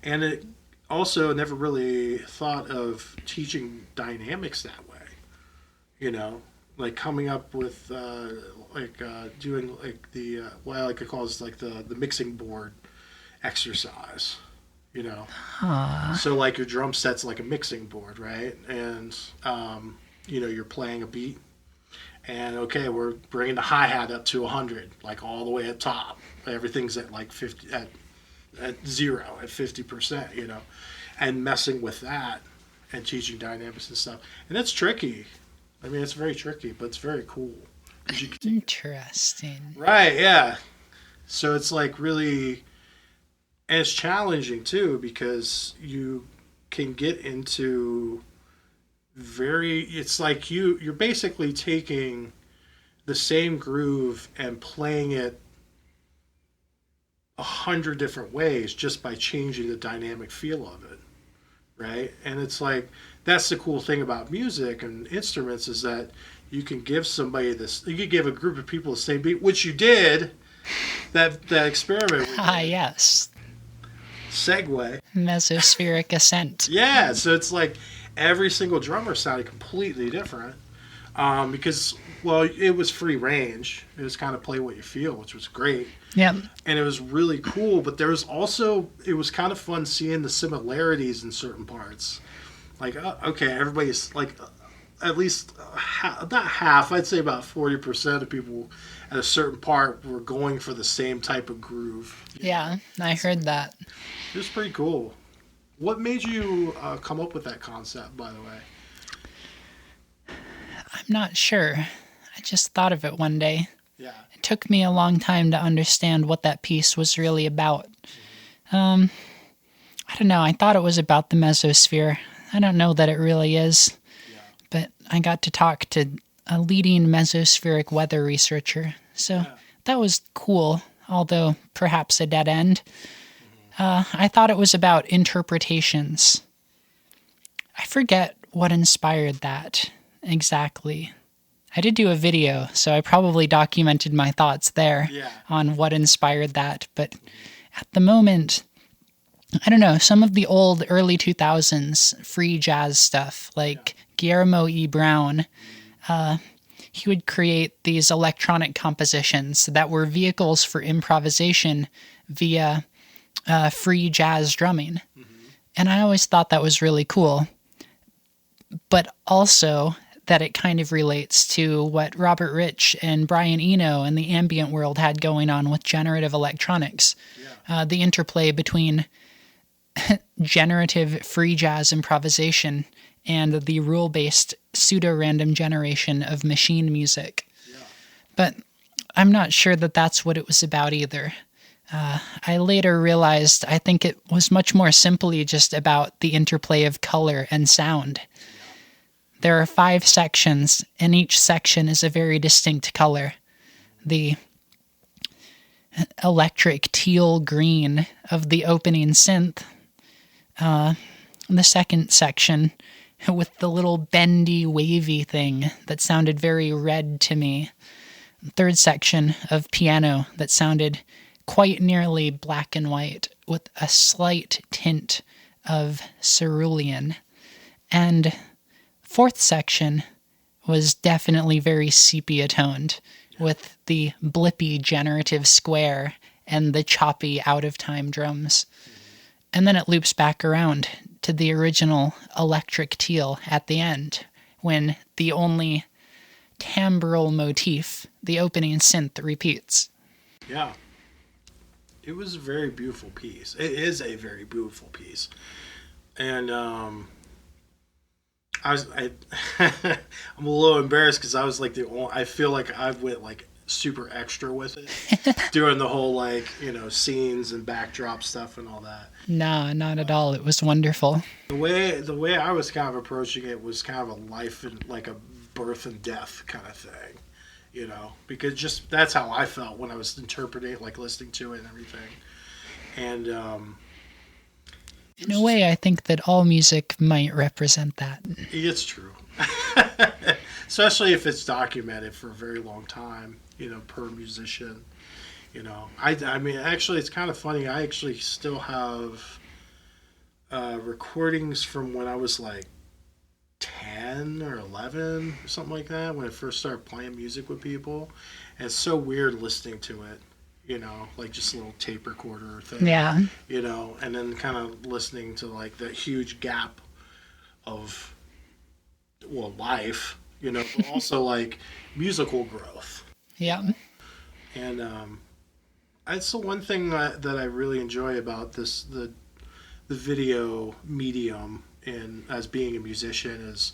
And it also never really thought of teaching dynamics that way. Like coming up with doing like the what I like to call is like the mixing board exercise. So like your drum set's like a mixing board, right? And you're playing a beat, and okay, we're bringing the hi-hat up to 100, like all the way at top. Everything's at like 50 at 0 at 50%, and messing with that and teaching dynamics and stuff. And it's tricky. I mean, it's very tricky, but it's very cool. Interesting. Right, yeah. So it's like really, and it's challenging too, because you can get into it's like you're basically taking the same groove and playing it 100 different ways just by changing the dynamic feel of it, right? And it's like, that's the cool thing about music and instruments, is that you can give somebody you could give a group of people the same beat, which you did, that experiment. Yes. Segue. Mesospheric ascent. Yeah, so it's like every single drummer sounded completely different, because, well, it was free range. It was kind of play what you feel, which was great. Yep. And it was really cool, but there was also, it was kind of fun seeing the similarities in certain parts. like, okay, everybody's like, at least not half, I'd say about 40% of people at a certain part were going for the same type of groove. Yeah, I heard that. It was pretty cool. What made you come up with that concept, by the way? I'm not sure. I just thought of it one day. Yeah. It took me a long time to understand what that piece was really about. I don't know. I thought it was about the mesosphere. I don't know that it really is. Yeah. But I got to talk to a leading mesospheric weather researcher. So that was cool, although perhaps a dead end. I thought it was about interpretations. I forget what inspired that exactly. I did do a video, so I probably documented my thoughts there on what inspired that. But at the moment, I don't know, some of the old early 2000s free jazz stuff, like Guillermo E. Brown, he would create these electronic compositions that were vehicles for improvisation via free jazz drumming. And I always thought that was really cool. But also that it kind of relates to what Robert Rich and Brian Eno and the ambient world had going on with generative electronics. The interplay between generative free jazz improvisation and the rule-based pseudo-random generation of machine music. But I'm not sure that that's what it was about either. I later realized I think it was much more simply just about the interplay of color and sound. There are 5 sections, and each section is a very distinct color. The electric teal green of the opening synth. The second section with the little bendy, wavy thing that sounded very red to me. Third section of piano that sounded quite nearly black and white with a slight tint of cerulean. And fourth section was definitely very sepia-toned with the blippy generative square and the choppy out-of-time drums. And then it loops back around to the original electric teal at the end, when the only timbral motif, the opening synth, repeats. Yeah. It was a very beautiful piece. It is a very beautiful piece. And I'm a little embarrassed because I was like I feel like I went like super extra with it doing the whole scenes and backdrop stuff and all that. No, not at all. It was wonderful. The way I was kind of approaching it was kind of a life and like a birth and death kind of thing, because just that's how I felt when I was interpreting it, like listening to it and everything. And in a way, I think that all music might represent that. It's true. Especially if it's documented for a very long time, per musician. I mean, actually, it's kind of funny. I actually still have recordings from when I was like 10 or 11 or something like that, when I first started playing music with people. And it's so weird listening to it, like just a little tape recorder thing. Yeah. And then kind of listening to like that huge gap of, life, but also like musical growth. Yeah. And that's the one thing that I really enjoy about the video medium and as being a musician is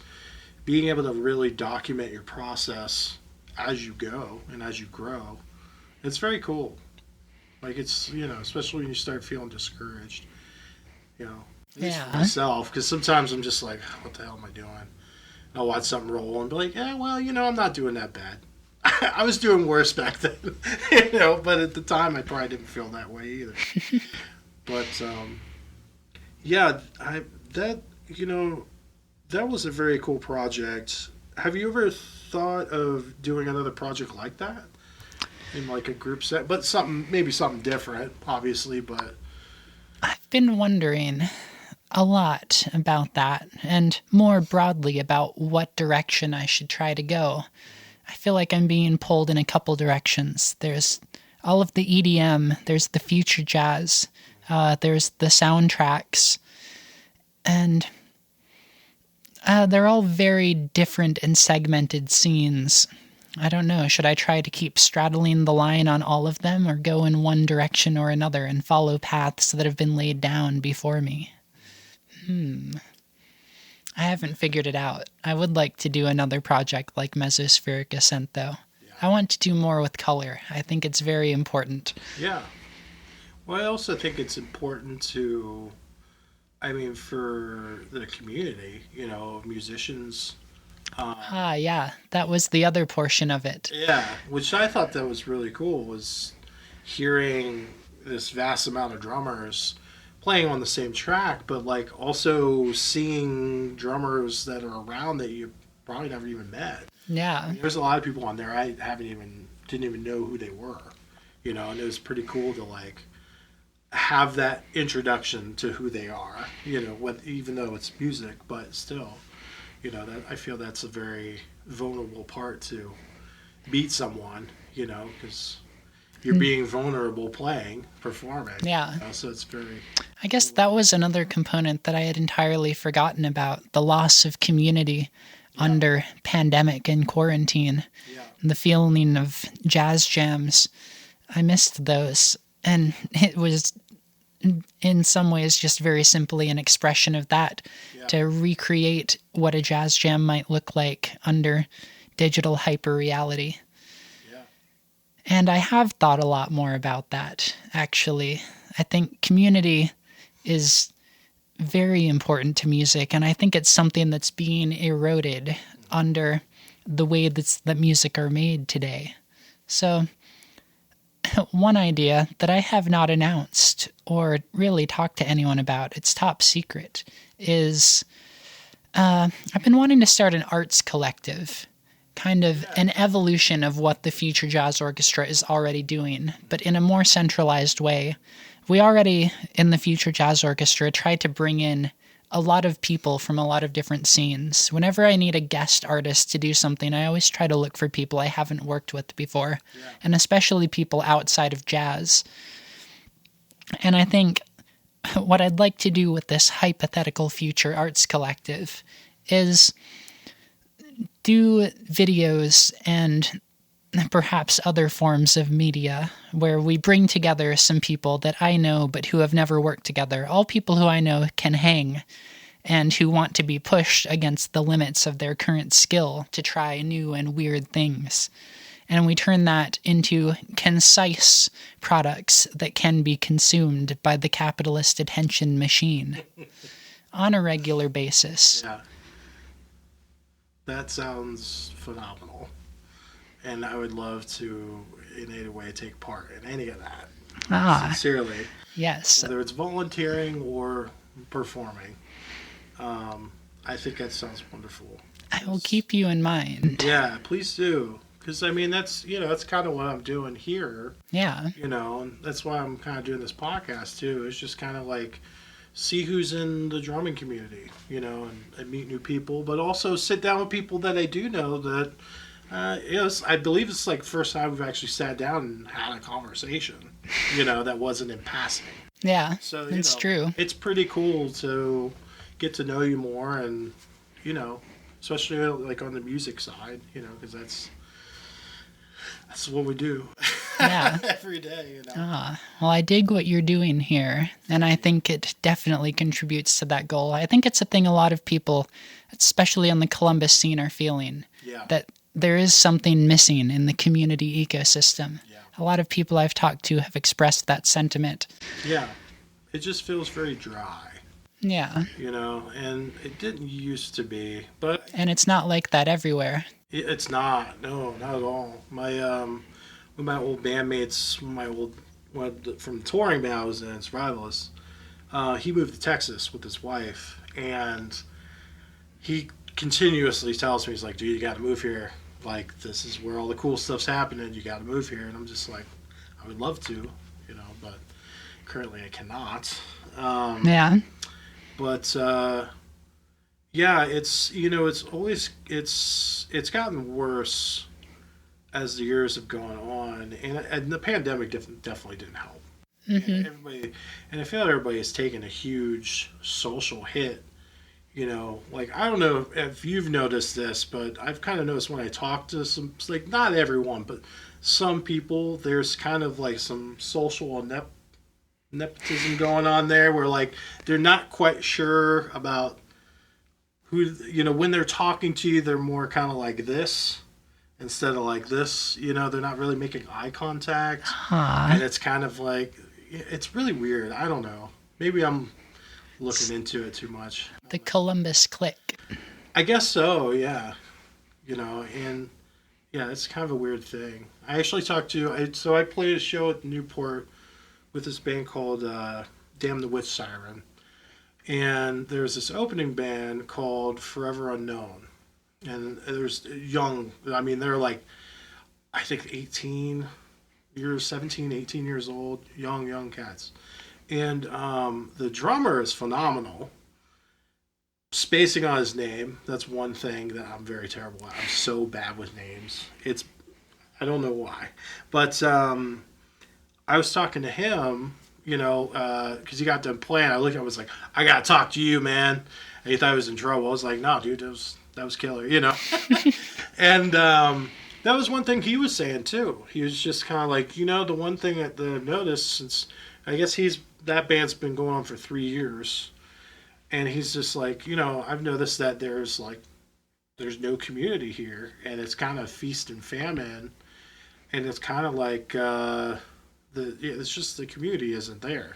being able to really document your process as you go and as you grow. It's very cool. Like it's, especially when you start feeling discouraged, at least for myself, because sometimes I'm just like, what the hell am I doing? And I'll watch something roll and be like, yeah, well, I'm not doing that bad. I was doing worse back then, but at the time I probably didn't feel that way either. But, that was a very cool project. Have you ever thought of doing another project like that? In like a group set, but maybe something different, obviously, but... I've been wondering a lot about that, and more broadly about what direction I should try to go. I feel like I'm being pulled in a couple directions. There's all of the EDM, there's the future jazz, there's the soundtracks, and They're all very different and segmented scenes. I don't know. Should I try to keep straddling the line on all of them, or go in one direction or another and follow paths that have been laid down before me? I haven't figured it out. I would like to do another project like Mesospheric Ascent, though. Yeah. I want to do more with color. I think it's very important. Yeah. Well, I also think it's important to, for the community, musicians. Yeah, that was the other portion of it. Yeah, which I thought that was really cool, was hearing this vast amount of drummers playing on the same track, but like also seeing drummers that are around that you probably never even met. Yeah. There's a lot of people on there I didn't even know who they were, and it was pretty cool to like have that introduction to who they are, even though it's music, but still, that I feel that's a very vulnerable part to meet someone, because you're being vulnerable performing. Yeah. So it's very... I guess that was another component that I had entirely forgotten about, the loss of community under pandemic and quarantine. Yeah. The feeling of jazz jams. I missed those. And it was, in some ways, just very simply an expression of that, to recreate what a jazz jam might look like under digital hyper-reality. And I have thought a lot more about that, actually. I think community is very important to music, and I think it's something that's being eroded under the way that music are made today. So, one idea that I have not announced or really talked to anyone about, it's top secret, is I've been wanting to start an arts collective. Kind of an evolution of what the Future Jazz Orchestra is already doing, but in a more centralized way. We already, in the Future Jazz Orchestra, try to bring in a lot of people from a lot of different scenes. Whenever I need a guest artist to do something, I always try to look for people I haven't worked with before, and especially people outside of jazz. And I think what I'd like to do with this hypothetical future arts collective is do videos and perhaps other forms of media where we bring together some people that I know but who have never worked together, all people who I know can hang and who want to be pushed against the limits of their current skill to try new and weird things. And we turn that into concise products that can be consumed by the capitalist attention machine on a regular basis. Yeah. That sounds phenomenal. And I would love to, in any way, take part in any of that. Sincerely. Yes. Whether it's volunteering or performing. I think that sounds wonderful. I will keep you in mind. Yeah, please do. Because, that's kind of what I'm doing here. Yeah. And that's why I'm kind of doing this podcast, too. It's just kind of like... see who's in the drumming community, and meet new people, but also sit down with people that I do know that, I believe it's like the first time we've actually sat down and had a conversation, that wasn't in passing. Yeah, so, it's true. It's pretty cool to get to know you more and, especially like on the music side, because that's what we do. Yeah. Every day, Well, I dig what you're doing here, and I think it definitely contributes to that goal. I think it's a thing a lot of people, especially on the Columbus scene, are feeling. Yeah. That there is something missing in the community ecosystem. Yeah. A lot of people I've talked to have expressed that sentiment. Yeah. It just feels very dry. Yeah. And it didn't used to be, but... And it's not like that everywhere. It's not. No, not at all. My old bandmates, from the touring band I was in, Survivalists, he moved to Texas with his wife, and he continuously tells me, he's like, dude, you got to move here. Like, this is where all the cool stuff's happening. You got to move here. And I'm just like, I would love to, but currently I cannot. Yeah. But, yeah, it's, it's always, it's gotten worse as the years have gone on, and the pandemic definitely didn't help. Mm-hmm. And I feel like everybody has taken a huge social hit, like, I don't know if you've noticed this, but I've kind of noticed when I talk to some, like, not everyone, but some people, there's kind of like some social nepotism going on there where, like, they're not quite sure about who, when they're talking to you, they're more kind of like this instead of like this, they're not really making eye contact. Huh. And it's kind of like, it's really weird. I don't know. Maybe I'm looking into it too much. The Columbus clique. I guess so, yeah. And yeah, it's kind of a weird thing. I actually talked so I played a show at Newport with this band called Damn the Witch Siren. And there's this opening band called Forever Unknown. And there's they're like, I think 17, 18 years old, young cats. And the drummer is phenomenal. Spacing on his name, that's one thing that I'm very terrible at. I'm so bad with names. I don't know why. But I was talking to him, because he got done playing. I looked at him, I was like, I got to talk to you, man. And he thought I was in trouble. I was like, no, dude, that was killer, And that was one thing he was saying, too. He was just kind of like, the one thing that I've noticed since, I guess that band's been going on for 3 years. And he's just like, I've noticed that there's no community here. And it's kind of feast and famine. And it's kind of like, it's just the community isn't there,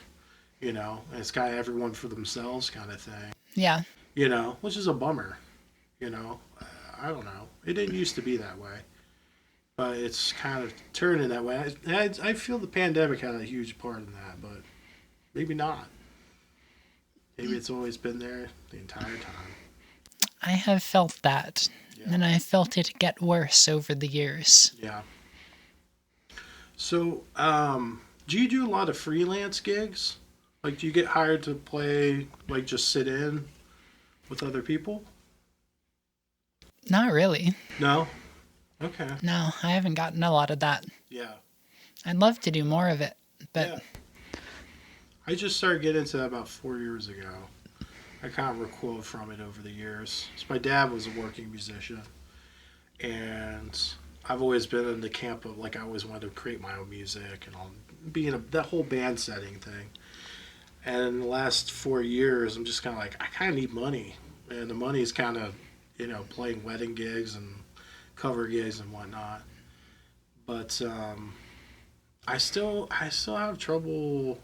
and it's kind of everyone for themselves kind of thing. Yeah. Which is a bummer, I don't know. It didn't used to be that way, but it's kind of turning that way. I feel the pandemic had a huge part in that, but maybe not. Maybe it's always been there the entire time. I have felt that, and I felt it get worse over the years. Yeah. So, do you do a lot of freelance gigs? Like, do you get hired to play, like, just sit in with other people? Not really. No? Okay. No, I haven't gotten a lot of that. Yeah. I'd love to do more of it, but... Yeah. I just started getting into that about 4 years ago. I kind of recoiled from it over the years. So my dad was a working musician, and I've always been in the camp of, like, I always wanted to create my own music and all, be in that whole band setting thing. And in the last 4 years, I'm just kind of like, I kind of need money. And the money is kind of, playing wedding gigs and cover gigs and whatnot. But I still have trouble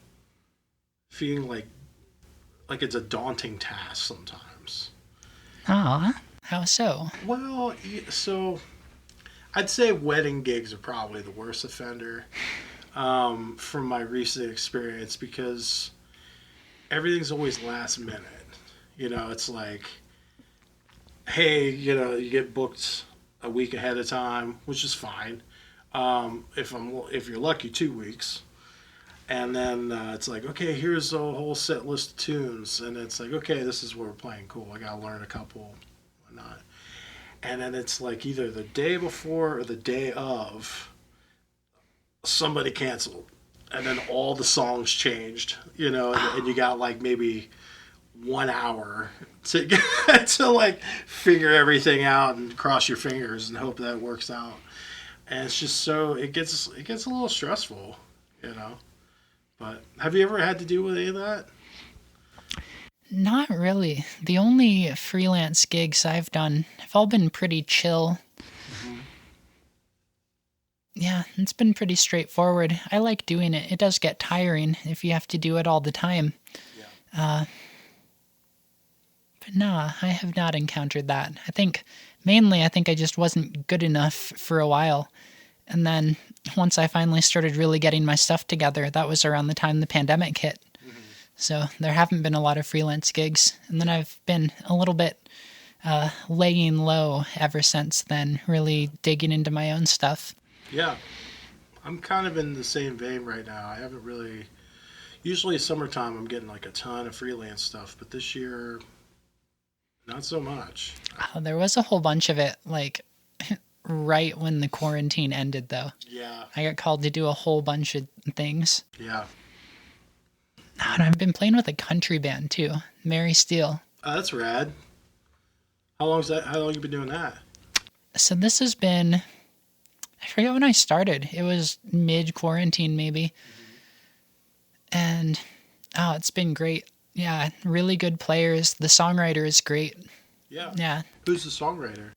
feeling like it's a daunting task sometimes. Aw, how so? Well, so I'd say wedding gigs are probably the worst offender from my recent experience, because everything's always last minute. It's like, hey, you get booked a week ahead of time, which is fine. If you're lucky, 2 weeks. And then it's like, okay, here's a whole set list of tunes. And it's like, okay, this is what we're playing. Cool. I got to learn a couple, whatnot. And then it's like either the day before or the day of, somebody canceled. And then all the songs changed, and you got like maybe 1 hour to like figure everything out and cross your fingers and hope that works out. And it's just it gets a little stressful, But have you ever had to deal with any of that? Not really. The only freelance gigs I've done have all been pretty chill. Mm-hmm. Yeah, it's been pretty straightforward. I like doing it. It does get tiring if you have to do it all the time. Yeah. But nah, I have not encountered that. Mainly I think I just wasn't good enough for a while. And then once I finally started really getting my stuff together, that was around the time the pandemic hit. Mm-hmm. So there haven't been a lot of freelance gigs. And then I've been a little bit laying low ever since then, really digging into my own stuff. Yeah. I'm kind of in the same vein right now. I haven't really... Usually summertime I'm getting like a ton of freelance stuff, but this year, not so much. There was a whole bunch of it, like... right when the quarantine ended, though. Yeah. I got called to do a whole bunch of things. Yeah. And I've been playing with a country band, too. Mary Steele. Oh, that's rad. How long you been doing that? So this has been, I forget when I started. It was mid-quarantine maybe. And, it's been great. Yeah, really good players. The songwriter is great. Yeah. Yeah. Who's the songwriter?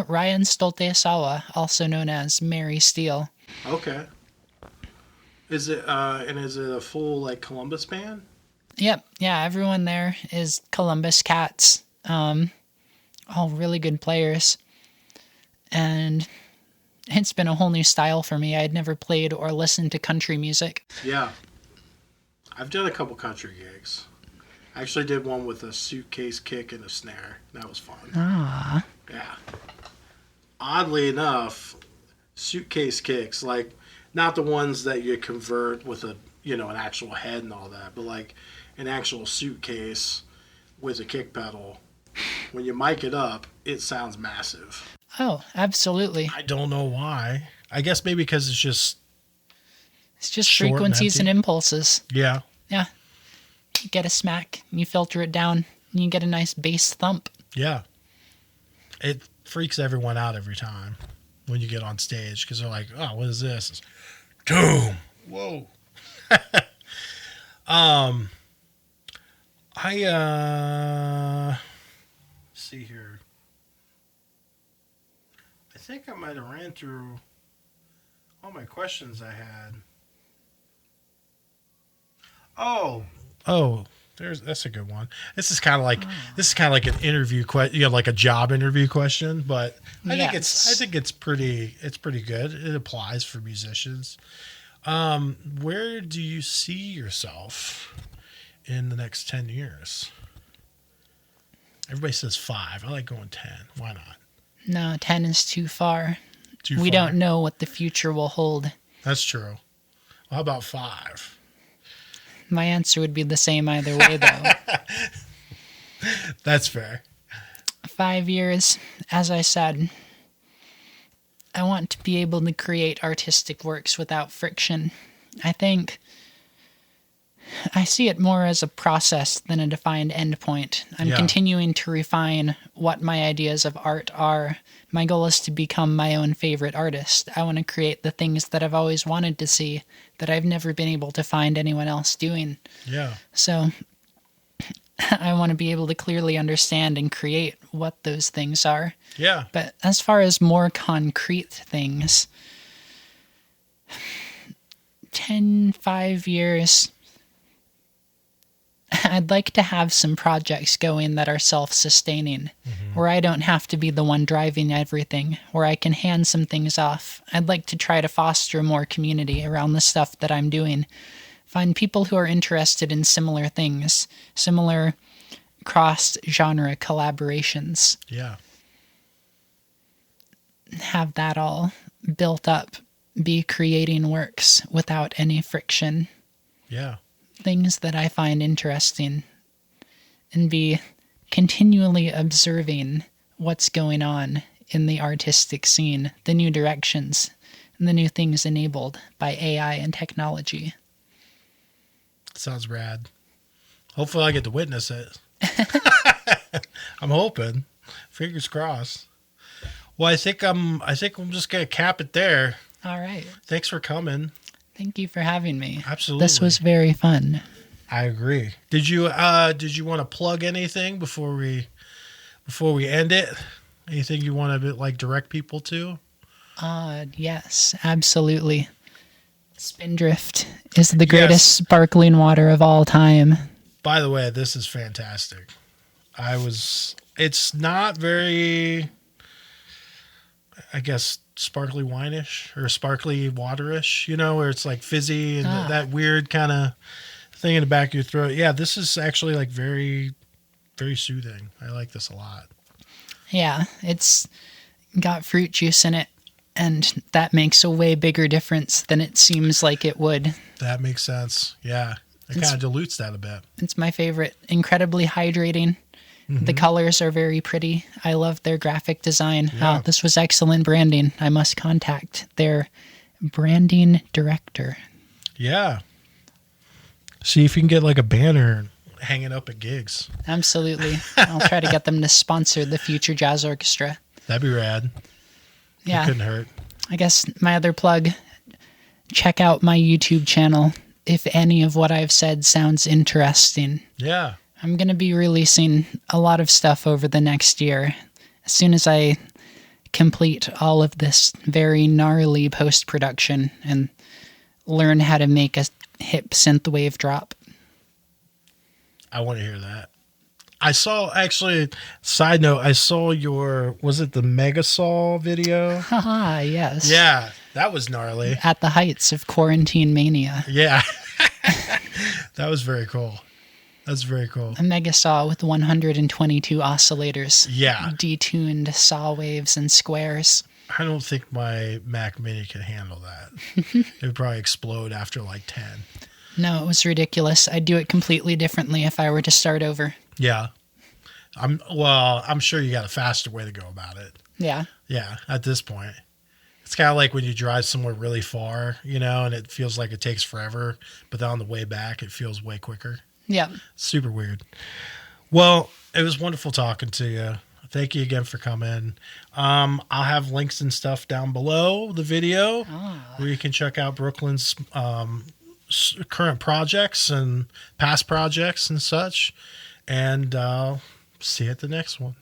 Ryan Stolte-Sawa, also known as Mary Steele. Okay. Is it a full like Columbus band? Yep. Yeah, everyone there is Columbus cats. All really good players. And it's been a whole new style for me. I had never played or listened to country music. Yeah. I've done a couple country gigs. I actually did one with a suitcase kick and a snare. That was fun. Ah. Yeah. Oddly enough, suitcase kicks, like not the ones that you convert with an actual head and all that, but like an actual suitcase with a kick pedal. When you mic it up, it sounds massive. Oh, absolutely. I don't know why. I guess maybe because it's just frequencies and impulses. Yeah. Yeah. You get a smack, you filter it down, and you get a nice bass thump. Yeah. It freaks everyone out every time when you get on stage because they're like, oh, what is this? It's, doom. Whoa. See here. I think I might have ran through all my questions I had. Oh, that's a good one. This is kind of like an interview question, like a job interview question, but I think it's pretty good. It applies for musicians. Where do you see yourself in the next 10 years? Everybody says 5. I like going 10. Why not? No, 10 is too far. We don't know what the future will hold. That's true. Well, how about 5? My answer would be the same either way, though. That's fair. 5 years, as I said, I want to be able to create artistic works without friction. I think I see it more as a process than a defined endpoint. I'm continuing to refine what my ideas of art are. My goal is to become my own favorite artist. I want to create the things that I've always wanted to see that I've never been able to find anyone else doing. Yeah. So I want to be able to clearly understand and create what those things are. Yeah. But as far as more concrete things, 5 years, I'd like to have some projects going that are self-sustaining, where I don't have to be the one driving everything, where I can hand some things off. I'd like to try to foster more community around the stuff that I'm doing. Find people who are interested in similar things, similar cross-genre collaborations. Yeah. Have that all built up, be creating works without any friction. Yeah. Things that I find interesting, and be continually observing what's going on in the artistic scene, the new directions, and the new things enabled by AI and technology. Sounds rad. Hopefully I get to witness it. I'm hoping. Fingers crossed. Well, I think I'm just going to cap it there. All right. Thanks for coming. Thank you for having me. Absolutely. This was very fun. I agree. Did you want to plug anything before we end it? Anything you want to like direct people to? Yes, absolutely. Spindrift is the greatest sparkling water of all time. By the way, this is fantastic. It's not very, I guess, sparkly wine-ish or sparkly waterish, where it's like fizzy and that weird kind of thing in the back of your throat. Yeah, this is actually like very, very soothing. I like this a lot. Yeah, it's got fruit juice in it, and that makes a way bigger difference than it seems like it would. That makes sense. Yeah, it kind of dilutes that a bit. It's my favorite. Incredibly hydrating. Mm-hmm. The colors are very pretty. I love their graphic design. Yeah. This was excellent branding. I must contact their branding director. Yeah. See if you can get like a banner hanging up at gigs. Absolutely. I'll try to get them to sponsor the future jazz orchestra. That'd be rad. Yeah. It couldn't hurt. I guess my other plug, check out my YouTube channel if any of what I've said sounds interesting. Yeah. I'm going to be releasing a lot of stuff over the next year. As soon as I complete all of this very gnarly post-production and learn how to make a hip synthwave drop. I want to hear that. I saw, actually, side note, I saw your, was it the Megasaw video? Haha, yes. Yeah, that was gnarly. At the heights of quarantine mania. Yeah. That was very cool. That's very cool. A Megasaw with 122 oscillators. Yeah. Detuned saw waves and squares. I don't think my Mac Mini could handle that. It would probably explode after like 10. No, it was ridiculous. I'd do it completely differently if I were to start over. Yeah. I'm sure you got a faster way to go about it. Yeah. Yeah, at this point. It's kind of like when you drive somewhere really far, and it feels like it takes forever, but then on the way back, it feels way quicker. Yeah. Super weird. Well, it was wonderful talking to you. Thank you again for coming. I'll have links and stuff down below the video where you can check out Brooklyn's current projects and past projects and such. And see you at the next one.